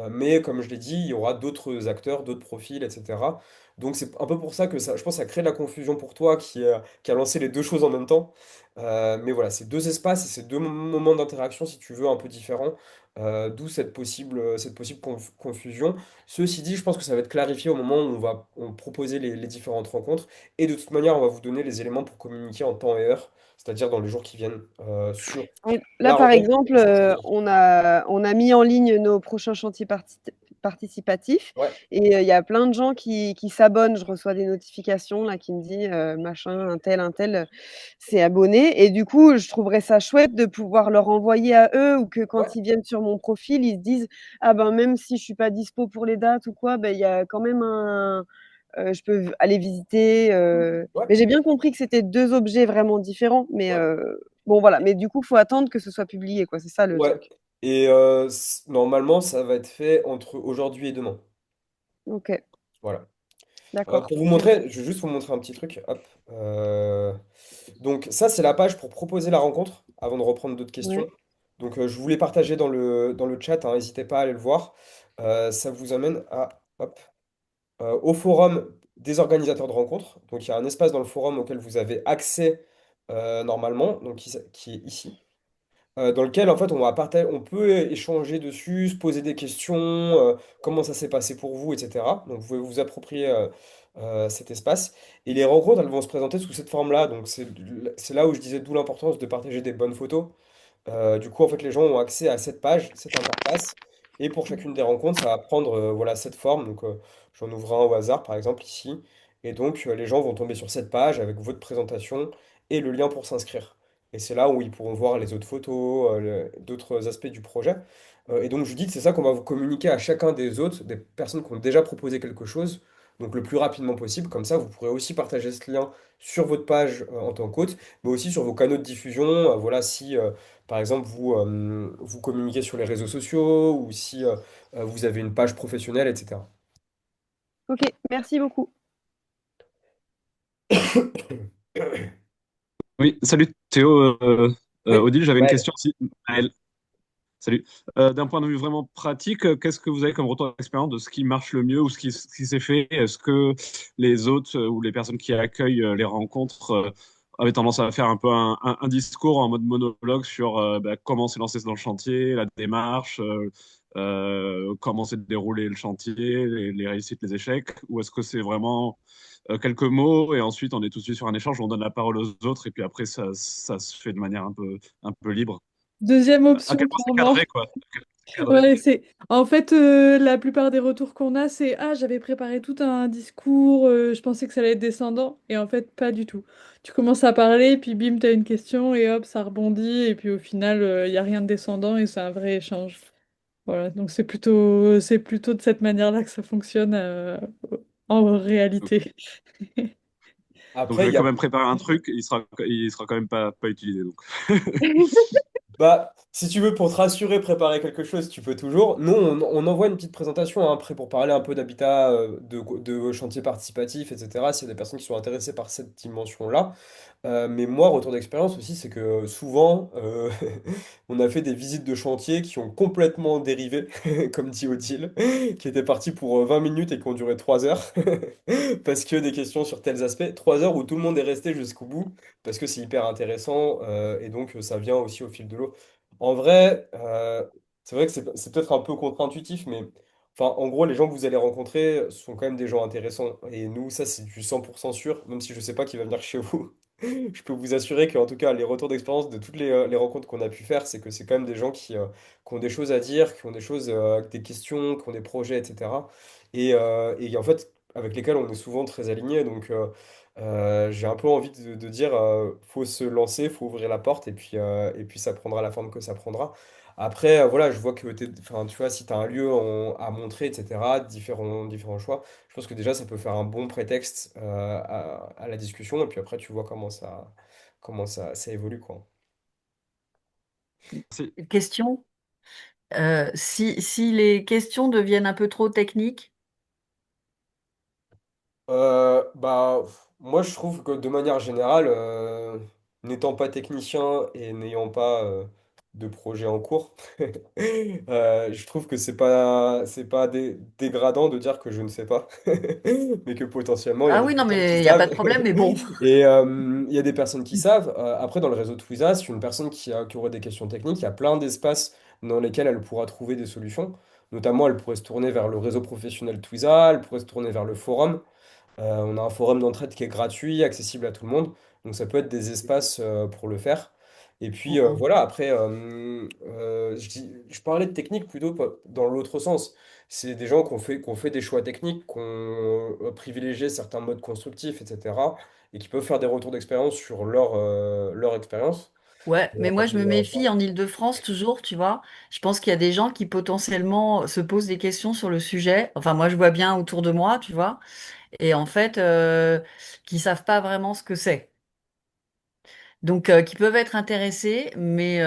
mais comme je l'ai dit, il y aura d'autres acteurs, d'autres profils, etc. Donc, c'est un peu pour ça que ça, je pense que ça crée de la confusion pour toi qui a lancé les deux choses en même temps. Mais voilà, c'est deux espaces et c'est deux moments d'interaction, si tu veux, un peu différents, d'où cette possible confusion. Ceci dit, je pense que ça va être clarifié au moment où on proposer les différentes rencontres. Et de toute manière, on va vous donner les éléments pour communiquer en temps et heure, c'est-à-dire dans les jours qui viennent, sur Oui, là, la par rencontre exemple, et sa présentation. on a mis en ligne nos prochains chantiers participatifs Ouais, et il y a plein de gens qui s'abonnent. Je reçois des notifications là qui me dit machin, un tel s'est abonné. Et du coup, je trouverais ça chouette de pouvoir leur envoyer à eux ou que ouais, quand ils viennent sur mon profil, ils se disent ah ben même si je suis pas dispo pour les dates ou quoi, ben il y a quand même je peux aller visiter. ouais, Mais j'ai bien compris que c'était deux objets vraiment différents. Mais ouais, bon, voilà. Mais du coup, il faut attendre que ce soit publié, quoi. C'est ça le ouais. truc. Et normalement, ça va être fait entre aujourd'hui et demain. Ok, Voilà. d'accord. Pour vous Merci. montrer, je vais juste vous montrer un petit truc. Hop. Donc ça, c'est la page pour proposer la rencontre, avant de reprendre d'autres questions. Ouais. Donc je voulais partager dans le chat, hein, n'hésitez pas à aller le voir. Ça vous amène hop, au forum des organisateurs de rencontres. Donc il y a un espace dans le forum auquel vous avez accès normalement, donc qui est ici. Dans lequel en fait on peut échanger dessus, se poser des questions, comment ça s'est passé pour vous, etc. Donc vous pouvez vous approprier cet espace. Et les rencontres, elles vont se présenter sous cette forme-là. Donc c'est là où je disais d'où l'importance de partager des bonnes photos. Du coup, en fait, les gens ont accès à cette page, cette interface. Et pour chacune des rencontres, ça va prendre voilà, cette forme. Donc, j'en ouvre un au hasard, par exemple, ici. Et donc, les gens vont tomber sur cette page avec votre présentation et le lien pour s'inscrire. Et c'est là où ils pourront voir les autres photos, d'autres aspects du projet. Et donc, Judith, c'est ça qu'on va vous communiquer à chacun des autres, des personnes qui ont déjà proposé quelque chose. Donc, le plus rapidement possible. Comme ça, vous pourrez aussi partager ce lien sur votre page en tant qu'hôte, mais aussi sur vos canaux de diffusion. Voilà, si par exemple, vous communiquez sur les réseaux sociaux ou si vous avez une page professionnelle, etc. Ok, merci beaucoup. Oui, salut Théo, Oui, Odile, j'avais une ouais. question aussi. Maël, salut. D'un point de vue vraiment pratique, qu'est-ce que vous avez comme retour d'expérience de ce qui marche le mieux ou ce qui s'est fait? Est-ce que les hôtes ou les personnes qui accueillent les rencontres avaient tendance à faire un peu un discours en mode monologue sur comment s'est lancé dans le chantier, la démarche, comment s'est déroulé le chantier, les réussites, les échecs? Ou est-ce que c'est vraiment quelques mots et ensuite on est tout de suite sur un échange, on donne la parole aux autres et puis après ça se fait de manière un peu libre. Deuxième À option, quel point c'est clairement. cadré, quoi. À quel point c'est cadré. Ouais, c'est en fait la plupart des retours qu'on a, c'est ah j'avais préparé tout un discours, je pensais que ça allait être descendant et en fait pas du tout. Tu commences à parler, puis bim t'as une question et hop ça rebondit et puis au final il y a rien de descendant et c'est un vrai échange. Voilà, donc c'est plutôt de cette manière-là que ça fonctionne en Donc, réalité. donc je Après, il vais y quand a même préparer un truc, il sera quand même pas utilisé. Donc. Bah, si tu veux, pour te rassurer, préparer quelque chose, tu peux toujours. Nous, on envoie une petite présentation hein, après pour parler un peu d'habitat, de chantier participatif, etc. S'il y a des personnes qui sont intéressées par cette dimension-là. Mais moi, retour d'expérience aussi, c'est que souvent, on a fait des visites de chantier qui ont complètement dérivé, comme dit Odile, qui étaient partis pour 20 minutes et qui ont duré 3 heures, parce que des questions sur tels aspects. 3 heures où tout le monde est resté jusqu'au bout, parce que c'est hyper intéressant, et donc ça vient aussi au fil de l'eau. En vrai, c'est vrai que c'est peut-être un peu contre-intuitif, mais enfin, en gros, les gens que vous allez rencontrer sont quand même des gens intéressants. Et nous, ça, c'est du 100% sûr, même si je sais pas qui va venir chez vous. Je peux vous assurer qu'en tout cas, les retours d'expérience de toutes les rencontres qu'on a pu faire, c'est que c'est quand même des gens qui ont des choses à dire, qui ont des choses, des questions, qui ont des projets, etc. Et en fait, avec lesquels on est souvent très alignés. Donc, j'ai un peu envie de dire, faut se lancer, faut ouvrir la porte, et puis ça prendra la forme que ça prendra. Après, voilà, je vois que enfin, tu vois, si tu as un lieu à montrer, etc., différents choix. Je pense que déjà, ça peut faire un bon prétexte à la discussion, et puis après, tu vois comment ça évolue, quoi. Merci. Une question? Si les questions deviennent un peu trop techniques, Moi, je trouve que de manière générale, n'étant pas technicien et n'ayant pas de projet en cours, je trouve que c'est pas dégradant de dire que je ne sais pas, mais que potentiellement, il y a ah des oui, non, personnes qui mais il n'y a pas savent. de problème, mais bon. Et il y a des personnes qui savent. Après, dans le réseau Twiza, une personne qui aurait des questions techniques, il y a plein d'espaces dans lesquels elle pourra trouver des solutions. Notamment, elle pourrait se tourner vers le réseau professionnel Twiza, elle pourrait se tourner vers le forum. On a un forum d'entraide qui est gratuit, accessible à tout le monde. Donc ça peut être des espaces pour le faire. Et puis Mhm. voilà, après, je parlais de technique plutôt dans l'autre sens. C'est des gens qui ont fait des choix techniques, qui ont privilégié certains modes constructifs, etc. Et qui peuvent faire des retours d'expérience sur leur expérience. Ouais, Et, mais moi je me méfie en Île-de-France toujours, tu vois. Je pense qu'il y a des gens qui potentiellement se posent des questions sur le sujet. Enfin, moi je vois bien autour de moi, tu vois, et en fait, qui savent pas vraiment ce que c'est. Donc, qui peuvent être intéressés, mais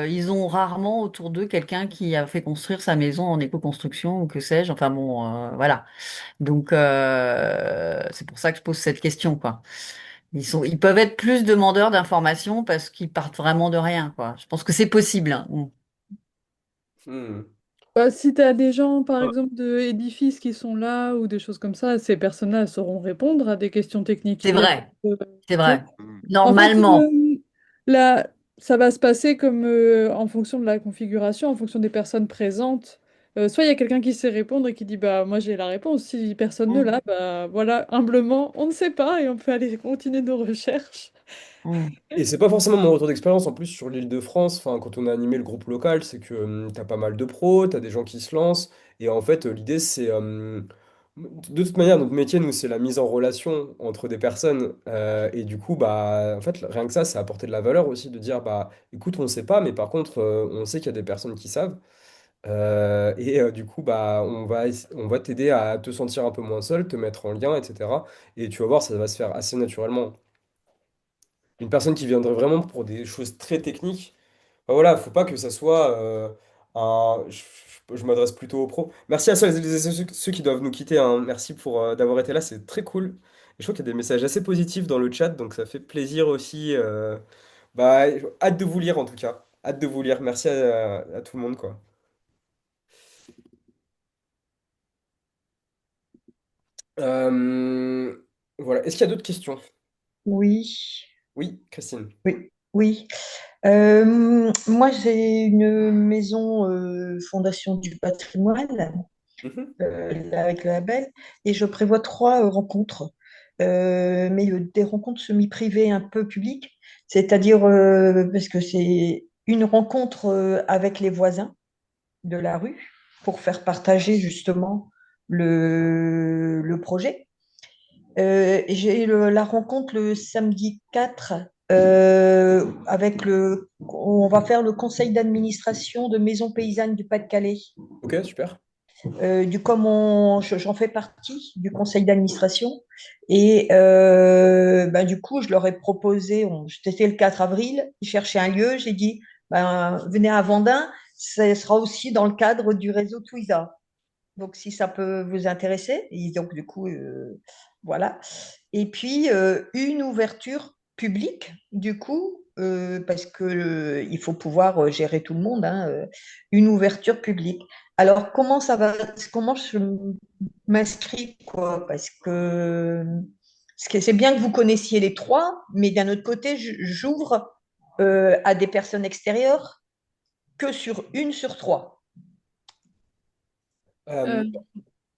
ils ont rarement autour d'eux quelqu'un qui a fait construire sa maison en éco-construction ou que sais-je. Enfin bon, voilà. Donc, c'est pour ça que je pose cette question, quoi. Ils peuvent être plus demandeurs d'informations parce qu'ils partent vraiment de rien, quoi. Je pense que c'est possible, hein. Mm. hmm. Bah, si tu as des gens, par Euh, exemple, de édifices qui sont là ou des choses comme ça, ces personnes-là sauront répondre à des questions techniques. C'est Il y a, vrai, euh, c'est tu vois. vrai. hmm. En fait, Normalement. là, ça va se passer comme en fonction de la configuration, en fonction des personnes présentes. Soit il y a quelqu'un qui sait répondre et qui dit bah moi j'ai la réponse. Si personne ne Mm, l'a, bah voilà, humblement, on ne sait pas et on peut aller continuer nos recherches. mm. Et c'est pas forcément mon retour d'expérience en plus sur l'Île-de-France. Enfin, quand on a animé le groupe local, c'est que t'as pas mal de pros, t'as des gens qui se lancent. Et en fait, l'idée, c'est. De toute manière, notre métier, nous, c'est la mise en relation entre des personnes. Et du coup, bah, en fait, rien que ça apporter de la valeur aussi de dire, bah, écoute, on sait pas, mais par contre, on sait qu'il y a des personnes qui savent. Du coup, bah, on va t'aider à te sentir un peu moins seul, te mettre en lien, etc. Et tu vas voir, ça va se faire assez naturellement. Une personne qui viendrait vraiment pour des choses très techniques, bah voilà, faut pas que ça soit un. Je m'adresse plutôt aux pros. Merci à ceux qui doivent nous quitter, hein. Merci pour d'avoir été là, c'est très cool. Et je trouve qu'il y a des messages assez positifs dans le chat, donc ça fait plaisir aussi. Bah, hâte de vous lire en tout cas. Hâte de vous lire. Merci à tout le monde, quoi. Euh, voilà. Est-ce qu'il y a d'autres questions? Oui, Oui, Christine. oui, oui. Moi, j'ai une maison Fondation du patrimoine Mhm. avec le label et je prévois trois rencontres, mais des rencontres semi-privées un peu publiques, c'est-à-dire parce que c'est une rencontre avec les voisins de la rue pour faire partager justement le projet. J'ai la rencontre le samedi 4 avec on va faire le conseil d'administration de Maison Paysanne du Pas-de-Calais. Ok, super. Comme j'en fais partie du conseil d'administration et du coup je leur ai proposé, c'était le 4 avril, ils cherchaient un lieu, j'ai dit venez à Vendin, ça sera aussi dans le cadre du réseau Twiza. Donc, si ça peut vous intéresser, et donc du coup, voilà. Et puis, une ouverture publique, du coup, parce que il faut pouvoir gérer tout le monde, hein, une ouverture publique. Alors, comment je m'inscris, quoi? Parce que c'est bien que vous connaissiez les trois, mais d'un autre côté, j'ouvre à des personnes extérieures que sur une sur trois. Euh, Euh,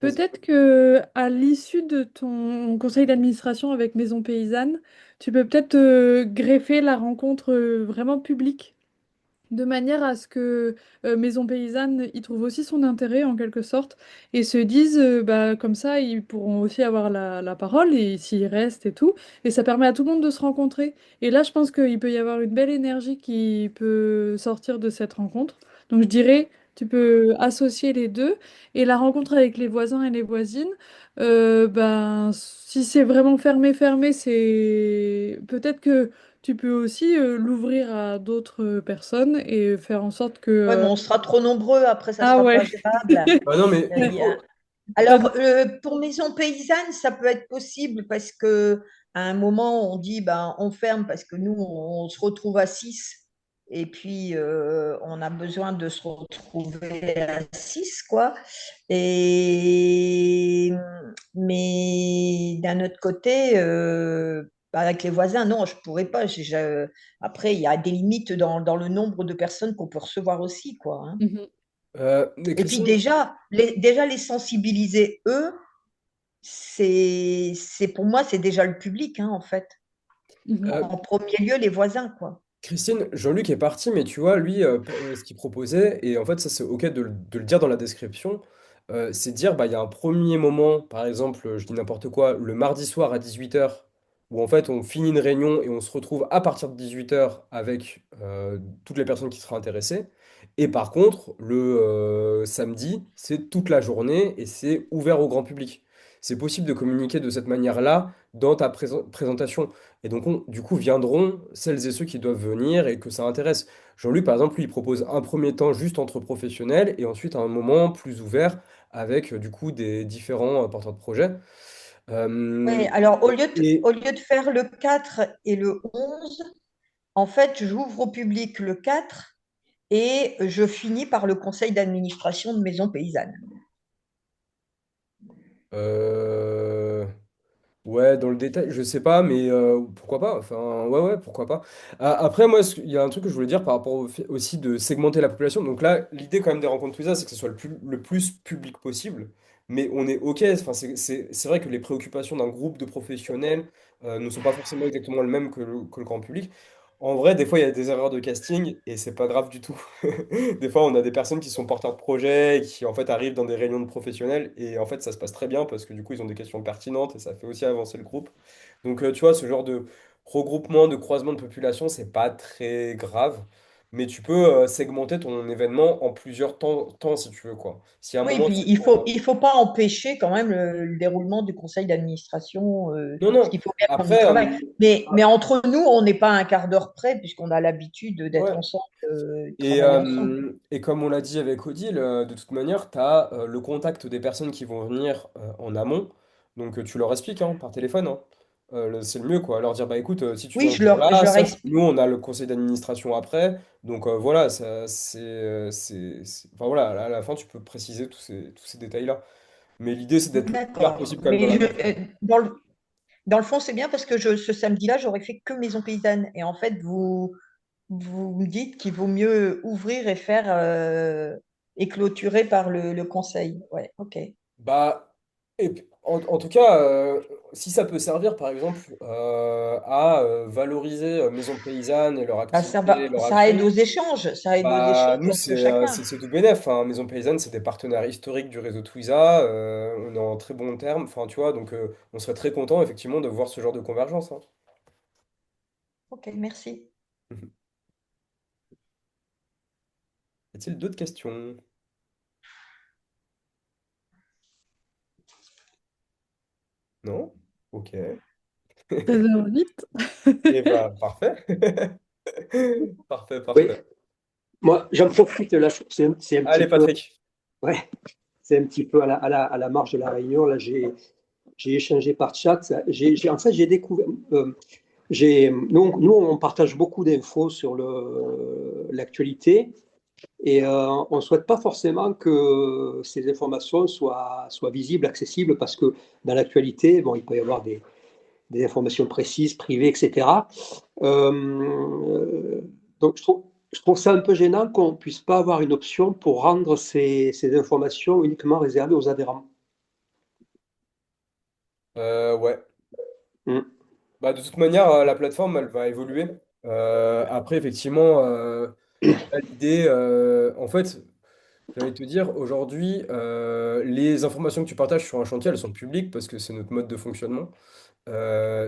vas-y. Peut-être que à l'issue de ton conseil d'administration avec Maison Paysanne, tu peux peut-être greffer la rencontre vraiment publique, de manière à ce que Maison Paysanne y trouve aussi son intérêt en quelque sorte, et se disent, bah, comme ça, ils pourront aussi avoir la parole, et s'ils restent et tout, et ça permet à tout le monde de se rencontrer. Et là, je pense qu'il peut y avoir une belle énergie qui peut sortir de cette rencontre. Donc je dirais, tu peux associer les deux, et la rencontre avec les voisins et les voisines, ben, si c'est vraiment fermé, fermé, c'est peut-être que tu peux aussi l'ouvrir à d'autres personnes et faire en sorte que... Ouais, mais on sera trop nombreux, après ça Ah sera pas ouais. gérable. Bah non, mais Il du Ouais. y coup, a- Bah, Alors, pour Maison Paysanne, ça peut être possible parce que à un moment, on dit ben, on ferme parce que nous, on se retrouve à 6 et puis on a besoin de se retrouver à 6 quoi. Et... Mais d'un autre côté, avec les voisins, non, je pourrais pas. Après, il y a des limites dans le nombre de personnes qu'on peut recevoir aussi, quoi, hein. mhm, mais Et puis Christine, déjà les sensibiliser, eux, pour moi, c'est déjà le public, hein, en fait. mhm. euh, En premier lieu, les voisins, quoi. Christine, Jean-Luc est parti, mais tu vois, lui, ce qu'il proposait, et en fait, ça c'est OK de le dire dans la description, c'est de dire, bah, il y a un premier moment, par exemple, je dis n'importe quoi, le mardi soir à 18h, où en fait on finit une réunion et on se retrouve à partir de 18h avec toutes les personnes qui seraient intéressées. Et par contre, le samedi, c'est toute la journée et c'est ouvert au grand public. C'est possible de communiquer de cette manière-là dans ta présentation. Et donc, du coup, viendront celles et ceux qui doivent venir et que ça intéresse. Jean-Luc, par exemple, lui, il propose un premier temps juste entre professionnels et ensuite un moment plus ouvert avec, du coup, des différents porteurs de projets. Ouais, Euh, alors, et au lieu de faire le 4 et le 11, en fait, j'ouvre au public le 4 et je finis par le conseil d'administration de Maison Paysanne. euh, ouais, dans le détail, je sais pas, mais pourquoi pas? Enfin, ouais, ouais, pourquoi pas. Après, moi, il y a un truc que je voulais dire par rapport au fait aussi de segmenter la population. Donc là, l'idée quand même des rencontres Twiza, c'est que ce soit le plus public possible. Mais on est OK. Enfin, c'est vrai que les préoccupations d'un groupe de professionnels ne sont pas forcément exactement les mêmes que le grand public. En vrai, des fois, il y a des erreurs de casting et c'est pas grave du tout. Des fois, on a des personnes qui sont porteurs de projets et qui en fait arrivent dans des réunions de professionnels et en fait, ça se passe très bien parce que du coup, ils ont des questions pertinentes et ça fait aussi avancer le groupe. Donc, tu vois, ce genre de regroupement, de croisement de population, c'est pas très grave, mais tu peux segmenter ton événement en plusieurs temps si tu veux, quoi. Si à un Oui, moment, puis c'est pour... il faut pas empêcher quand même le déroulement du conseil d'administration, Non, parce non. qu'il faut bien qu'on y Après, travaille. Mais entre nous, on n'est pas à un quart d'heure près, puisqu'on a l'habitude d'être ouais. ensemble, de travailler ensemble. Et comme on l'a dit avec Odile, de toute manière, tu as le contact des personnes qui vont venir en amont. Donc tu leur expliques hein, par téléphone. Hein. C'est le mieux, quoi. Leur dire, bah écoute, si tu Oui, viens ce jour-là, je leur sache que explique. nous, on a le conseil d'administration après. Donc voilà, enfin voilà, à la fin, tu peux préciser tous ces détails-là. Mais l'idée, c'est d'être le plus clair D'accord. possible quand même dans la plateforme. Dans le fond, c'est bien parce que ce samedi-là, j'aurais fait que maison paysanne. Et en fait, vous me dites qu'il vaut mieux ouvrir et faire et clôturer par le conseil. Ouais, ok. Bah, en tout cas, si ça peut servir, par exemple, à valoriser Maison Paysanne et leur Bah, activité, leur ça aide aux action, échanges, ça aide aux bah, échanges nous, entre chacun. c'est tout bénef. Hein. Maison Paysanne, c'est des partenaires historiques du réseau Twiza. On est en très bons termes. Enfin, tu vois, donc on serait très content, effectivement, de voir ce genre de convergence. Hein. Ok, merci. Y a-t-il d'autres questions? Non? Ok. 13h08. Et bah, parfait. Parfait, Oui, parfait. moi, j'en profite là, c'est un petit Allez, peu, Patrick. ouais, c'est un petit peu à la marge de la réunion. Là, j'ai échangé par chat. En fait, j'ai découvert. Nous, on partage beaucoup d'infos sur l'actualité et on ne souhaite pas forcément que ces informations soient visibles, accessibles, parce que dans l'actualité, bon, il peut y avoir des informations précises, privées, etc. Donc, je trouve ça un peu gênant qu'on ne puisse pas avoir une option pour rendre ces informations uniquement réservées aux adhérents. Ouais. Mm. Bah, de toute manière, la plateforme, elle va évoluer. Après, effectivement, là, l'idée, en fait, j'allais te dire, aujourd'hui, les informations que tu partages sur un chantier, elles sont publiques parce que c'est notre mode de fonctionnement.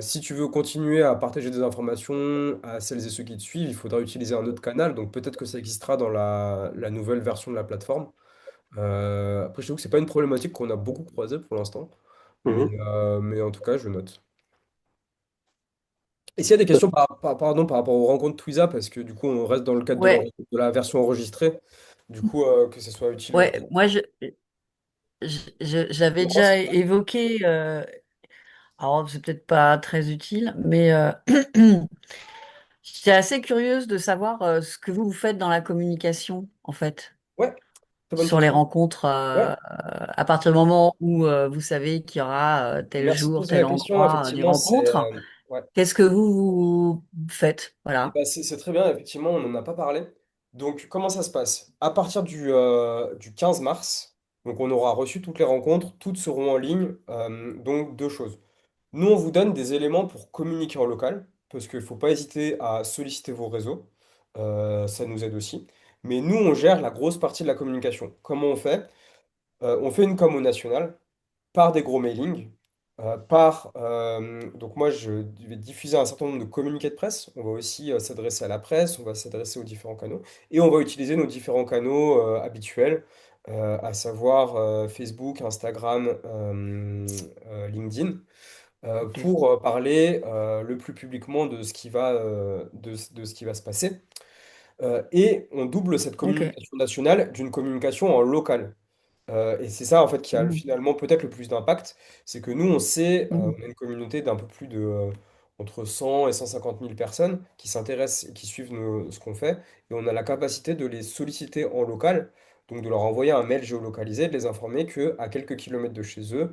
Si tu veux continuer à partager des informations à celles et ceux qui te suivent, il faudra utiliser un autre canal. Donc peut-être que ça existera dans la nouvelle version de la plateforme. Après, je trouve que c'est pas une problématique qu'on a beaucoup croisée pour l'instant. Mhm. Mais en tout cas, je note. Et s'il y a des questions pardon, par rapport aux rencontres Twiza, parce que du coup, on reste dans le cadre de Ouais, de la version enregistrée, du coup, que ce soit utile ouais, pour moi j'avais Laurence. déjà évoqué, alors c'est peut-être pas très utile, mais j'étais assez curieuse de savoir ce que vous faites dans la communication, en fait, Ouais, très bonne sur les question. rencontres, Ouais, à partir du moment où vous savez qu'il y aura tel merci de jour, poser tel la question. endroit, des Effectivement, rencontres. ouais. Qu'est-ce que vous faites? Eh Voilà. ben, c'est très bien, effectivement, on n'en a pas parlé. Donc, comment ça se passe? À partir du 15 mars, donc on aura reçu toutes les rencontres, toutes seront en ligne. Donc, deux choses. Nous, on vous donne des éléments pour communiquer en local, parce qu'il ne faut pas hésiter à solliciter vos réseaux. Ça nous aide aussi. Mais nous, on gère la grosse partie de la communication. Comment on fait? On fait une com au national par des gros mailings, donc moi je vais diffuser un certain nombre de communiqués de presse, on va aussi s'adresser à la presse, on va s'adresser aux différents canaux, et on va utiliser nos différents canaux habituels, à savoir Facebook, Instagram, LinkedIn, Ok. pour parler le plus publiquement de ce qui va, de ce qui va se passer. Et on double cette Ok. communication nationale d'une communication en local. Et c'est ça en fait qui a Mhm. finalement peut-être le plus d'impact, c'est que nous on sait, Mhm. on a une communauté d'un peu plus de entre 100 et 150 000 personnes qui s'intéressent et qui suivent ce qu'on fait, et on a la capacité de les solliciter en local, donc de leur envoyer un mail géolocalisé, de les informer que à quelques kilomètres de chez eux,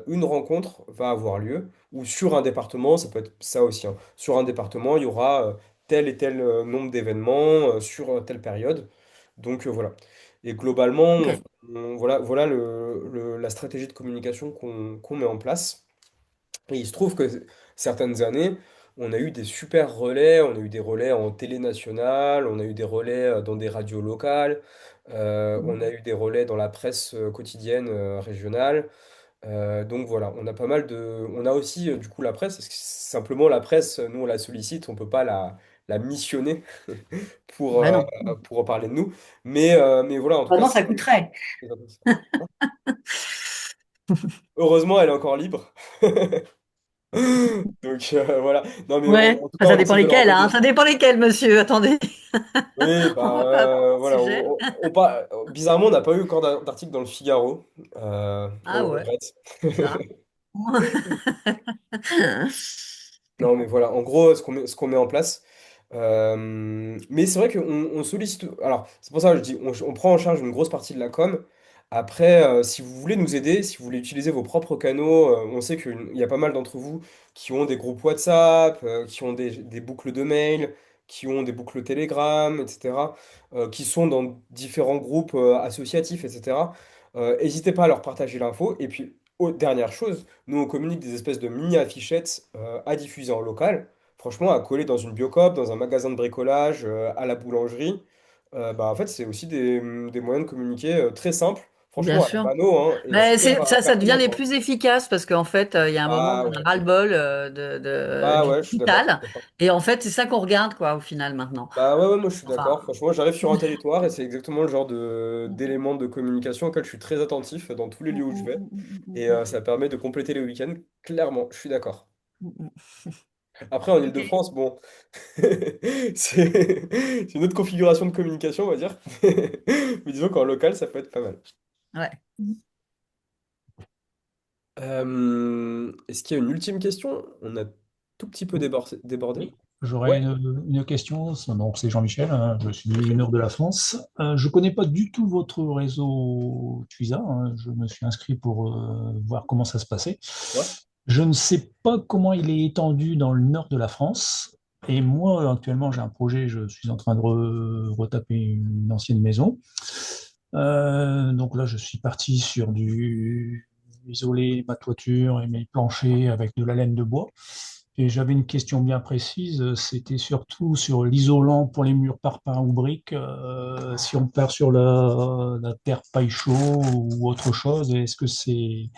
une rencontre va avoir lieu, ou sur un département, ça peut être ça aussi, hein. Sur un département, il y aura tel et tel nombre d'événements sur telle période. Donc voilà. Et globalement, Ok. voilà la stratégie de communication qu'on met en place. Et il se trouve que certaines années, on a eu des super relais, on a eu des relais en télé nationale, on a eu des relais dans des radios locales, on a eu des relais dans la presse quotidienne régionale. Donc voilà, on a pas mal de... On a aussi du coup la presse, parce que simplement la presse, nous on la sollicite, on peut pas la missionner Bah non. pour en parler de nous. Mais voilà, en tout Bah cas, non, ça coûterait. c'est intéressant. Heureusement, elle est encore libre. Donc voilà. Non, mais Ouais, en tout cas, enfin, ça on dépend essaie de leur lesquels, hein. donner. Ça dépend lesquels, monsieur. Attendez, Oui, on bah va pas aborder le voilà. sujet. Bizarrement, on n'a pas eu encore d'article dans le Figaro. On Ah le ouais, regrette. bizarre. Non, mais voilà, en gros, ce qu'on met en place. Mais c'est vrai on sollicite. Alors, c'est pour ça que je dis, on prend en charge une grosse partie de la com. Après, si vous voulez nous aider, si vous voulez utiliser vos propres canaux, on sait qu'il y a pas mal d'entre vous qui ont des groupes WhatsApp, qui ont des boucles de mail, qui ont des boucles Telegram, etc., qui sont dans différents groupes associatifs, etc. N'hésitez pas à leur partager l'info. Et puis, dernière chose, nous, on communique des espèces de mini-affichettes à diffuser en local. Franchement, à coller dans une Biocoop, dans un magasin de bricolage, à la boulangerie. En fait, c'est aussi des moyens de communiquer très simples, Bien franchement, à la sûr. mano, hein, et Mais super ça devient pertinentes, les hein. plus efficaces parce qu'en fait, il y a un moment où Ah on a ouais, ras-le-bol ah du ouais, je suis d'accord. digital. Et en fait, c'est ça qu'on regarde, quoi, au final, maintenant. Bah ouais, ouais, moi je suis d'accord. Enfin, Franchement, j'arrive sur un territoire et c'est exactement le genre d'éléments de communication auquel je suis très attentif dans tous les lieux où je vais. Et ça permet de compléter les week-ends. Clairement, je suis d'accord. Après, en ok. Île-de-France, bon, c'est une autre configuration de communication, on va dire. Mais disons qu'en local, ça peut être pas mal. Ouais. Est-ce qu'il y a une ultime question? On a tout petit peu débordé. Oui, j'aurais Ouais, une question. Donc, c'est Jean-Michel, hein, je suis du nord de la France. Je ne connais pas du tout votre réseau TUISA, hein. Je me suis inscrit pour voir comment ça se passait. ouais. Je ne sais pas comment il est étendu dans le nord de la France. Et moi, actuellement, j'ai un projet, je suis en train de retaper une ancienne maison. Donc là, je suis parti sur du isoler ma toiture et mes planchers avec de la laine de bois. Et j'avais une question bien précise, c'était surtout sur l'isolant pour les murs par pain ou briques. Si on part sur la terre paille chaud ou autre chose, est-ce que c'était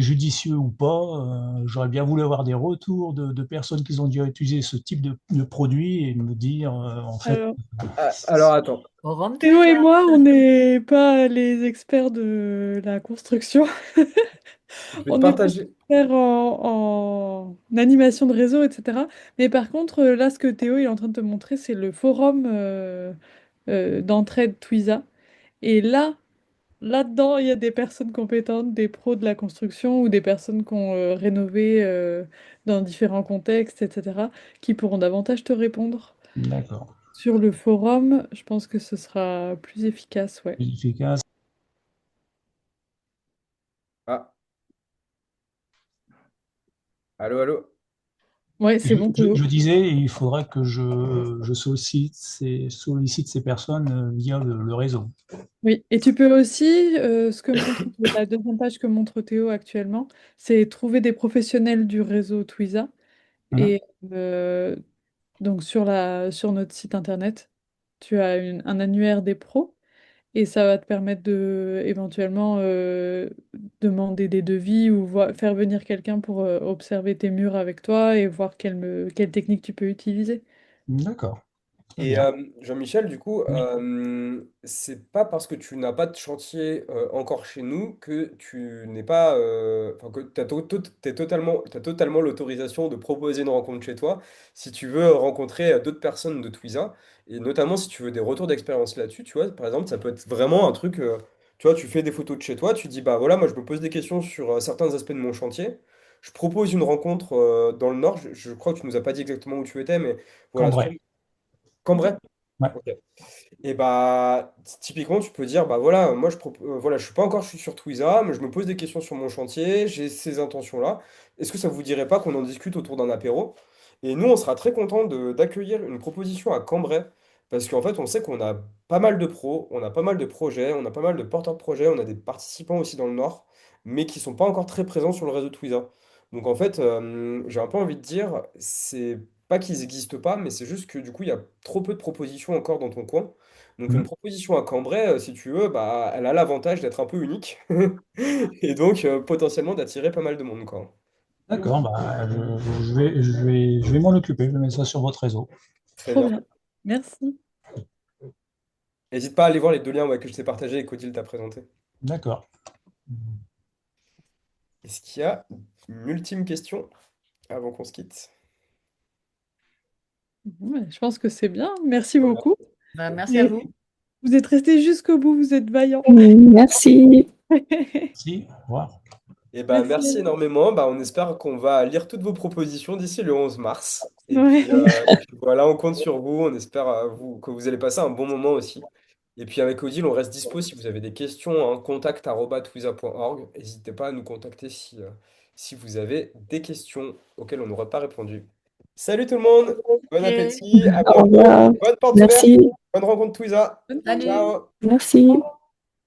judicieux ou pas? J'aurais bien voulu avoir des retours de personnes qui ont déjà utilisé ce type de produit et me dire, en fait, Alors, Alors attends. Forum Théo et Twiza. moi, on n'est pas les experts de la construction. Je vais te On est pas partager. super en animation de réseau, etc. Mais par contre, là, ce que Théo il est en train de te montrer, c'est le forum d'entraide Twiza. Et là, là-dedans, il y a des personnes compétentes, des pros de la construction ou des personnes qui ont rénové dans différents contextes, etc., qui pourront davantage te répondre. D'accord. Sur le forum, je pense que ce sera plus efficace, ouais. Plus efficace. Ah, allô, allô. Ouais, c'est bon, Théo. Je disais, il faudrait que je sollicite ces personnes via le réseau. Oui, et tu peux aussi, ce que montre la deuxième page que montre Théo actuellement, c'est trouver des professionnels du réseau Twiza. Mhm. Et donc sur notre site internet, tu as un annuaire des pros et ça va te permettre de éventuellement demander des devis ou faire venir quelqu'un pour observer tes murs avec toi et voir quelle technique tu peux utiliser. D'accord. Très Et bien. Jean-Michel, du coup, Oui. c'est pas parce que tu n'as pas de chantier encore chez nous que tu n'es pas, enfin que t'as totalement l'autorisation de proposer une rencontre chez toi si tu veux rencontrer d'autres personnes de Twiza et notamment si tu veux des retours d'expérience là-dessus, tu vois, par exemple, ça peut être vraiment un truc, tu vois, tu fais des photos de chez toi, tu dis bah voilà, moi je me pose des questions sur certains aspects de mon chantier. Je propose une rencontre dans le Nord. Je crois que tu nous as pas dit exactement où tu étais, mais voilà, Cambrai. Cambrai. Ouais. Ok. Et bah, typiquement, tu peux dire, bah voilà, moi voilà, je suis pas encore je suis sur Twiza, mais je me pose des questions sur mon chantier, j'ai ces intentions-là. Est-ce que ça vous dirait pas qu'on en discute autour d'un apéro? Et nous, on sera très content d'accueillir une proposition à Cambrai, parce qu'en fait, on sait qu'on a pas mal de pros, on a pas mal de projets, on a pas mal de porteurs de projets, on a des participants aussi dans le Nord, mais qui sont pas encore très présents sur le réseau Twiza. Donc en fait, j'ai un peu envie de dire, c'est pas qu'ils n'existent pas, mais c'est juste que du coup, il y a trop peu de propositions encore dans ton coin. Donc une Mhm. proposition à Cambrai, si tu veux, bah, elle a l'avantage d'être un peu unique et donc potentiellement d'attirer pas mal de monde, quoi. D'accord. Bah, je vais m'en occuper. Je vais mettre ça sur votre réseau. Très Trop bien. bien. Merci. N'hésite pas à aller voir les deux liens ouais, que je t'ai partagés et qu'Odile t'a présenté. D'accord. Est-ce qu'il y a une ultime question avant qu'on se quitte? Ouais, je pense que c'est bien. Merci Trop bien. beaucoup. Bah, merci à Et vous. vous êtes restés jusqu'au bout, vous êtes vaillants. Merci. Merci. Au revoir. Et bah, Merci à merci vous. énormément. Bah, on espère qu'on va lire toutes vos propositions d'ici le 11 mars. Ouais. Et puis voilà, on compte sur vous. On espère que vous allez passer un bon moment aussi. Et puis avec Odile, on reste dispo si vous avez des questions, hein, contact@twiza.org. N'hésitez pas à nous contacter si vous avez des questions auxquelles on n'aurait pas répondu. Salut tout le monde, bon Ok. appétit, à Au bientôt, revoir. bonne porte ouverte, Merci. bonne rencontre Twiza. Bonne journée. Salut. Ciao! Merci.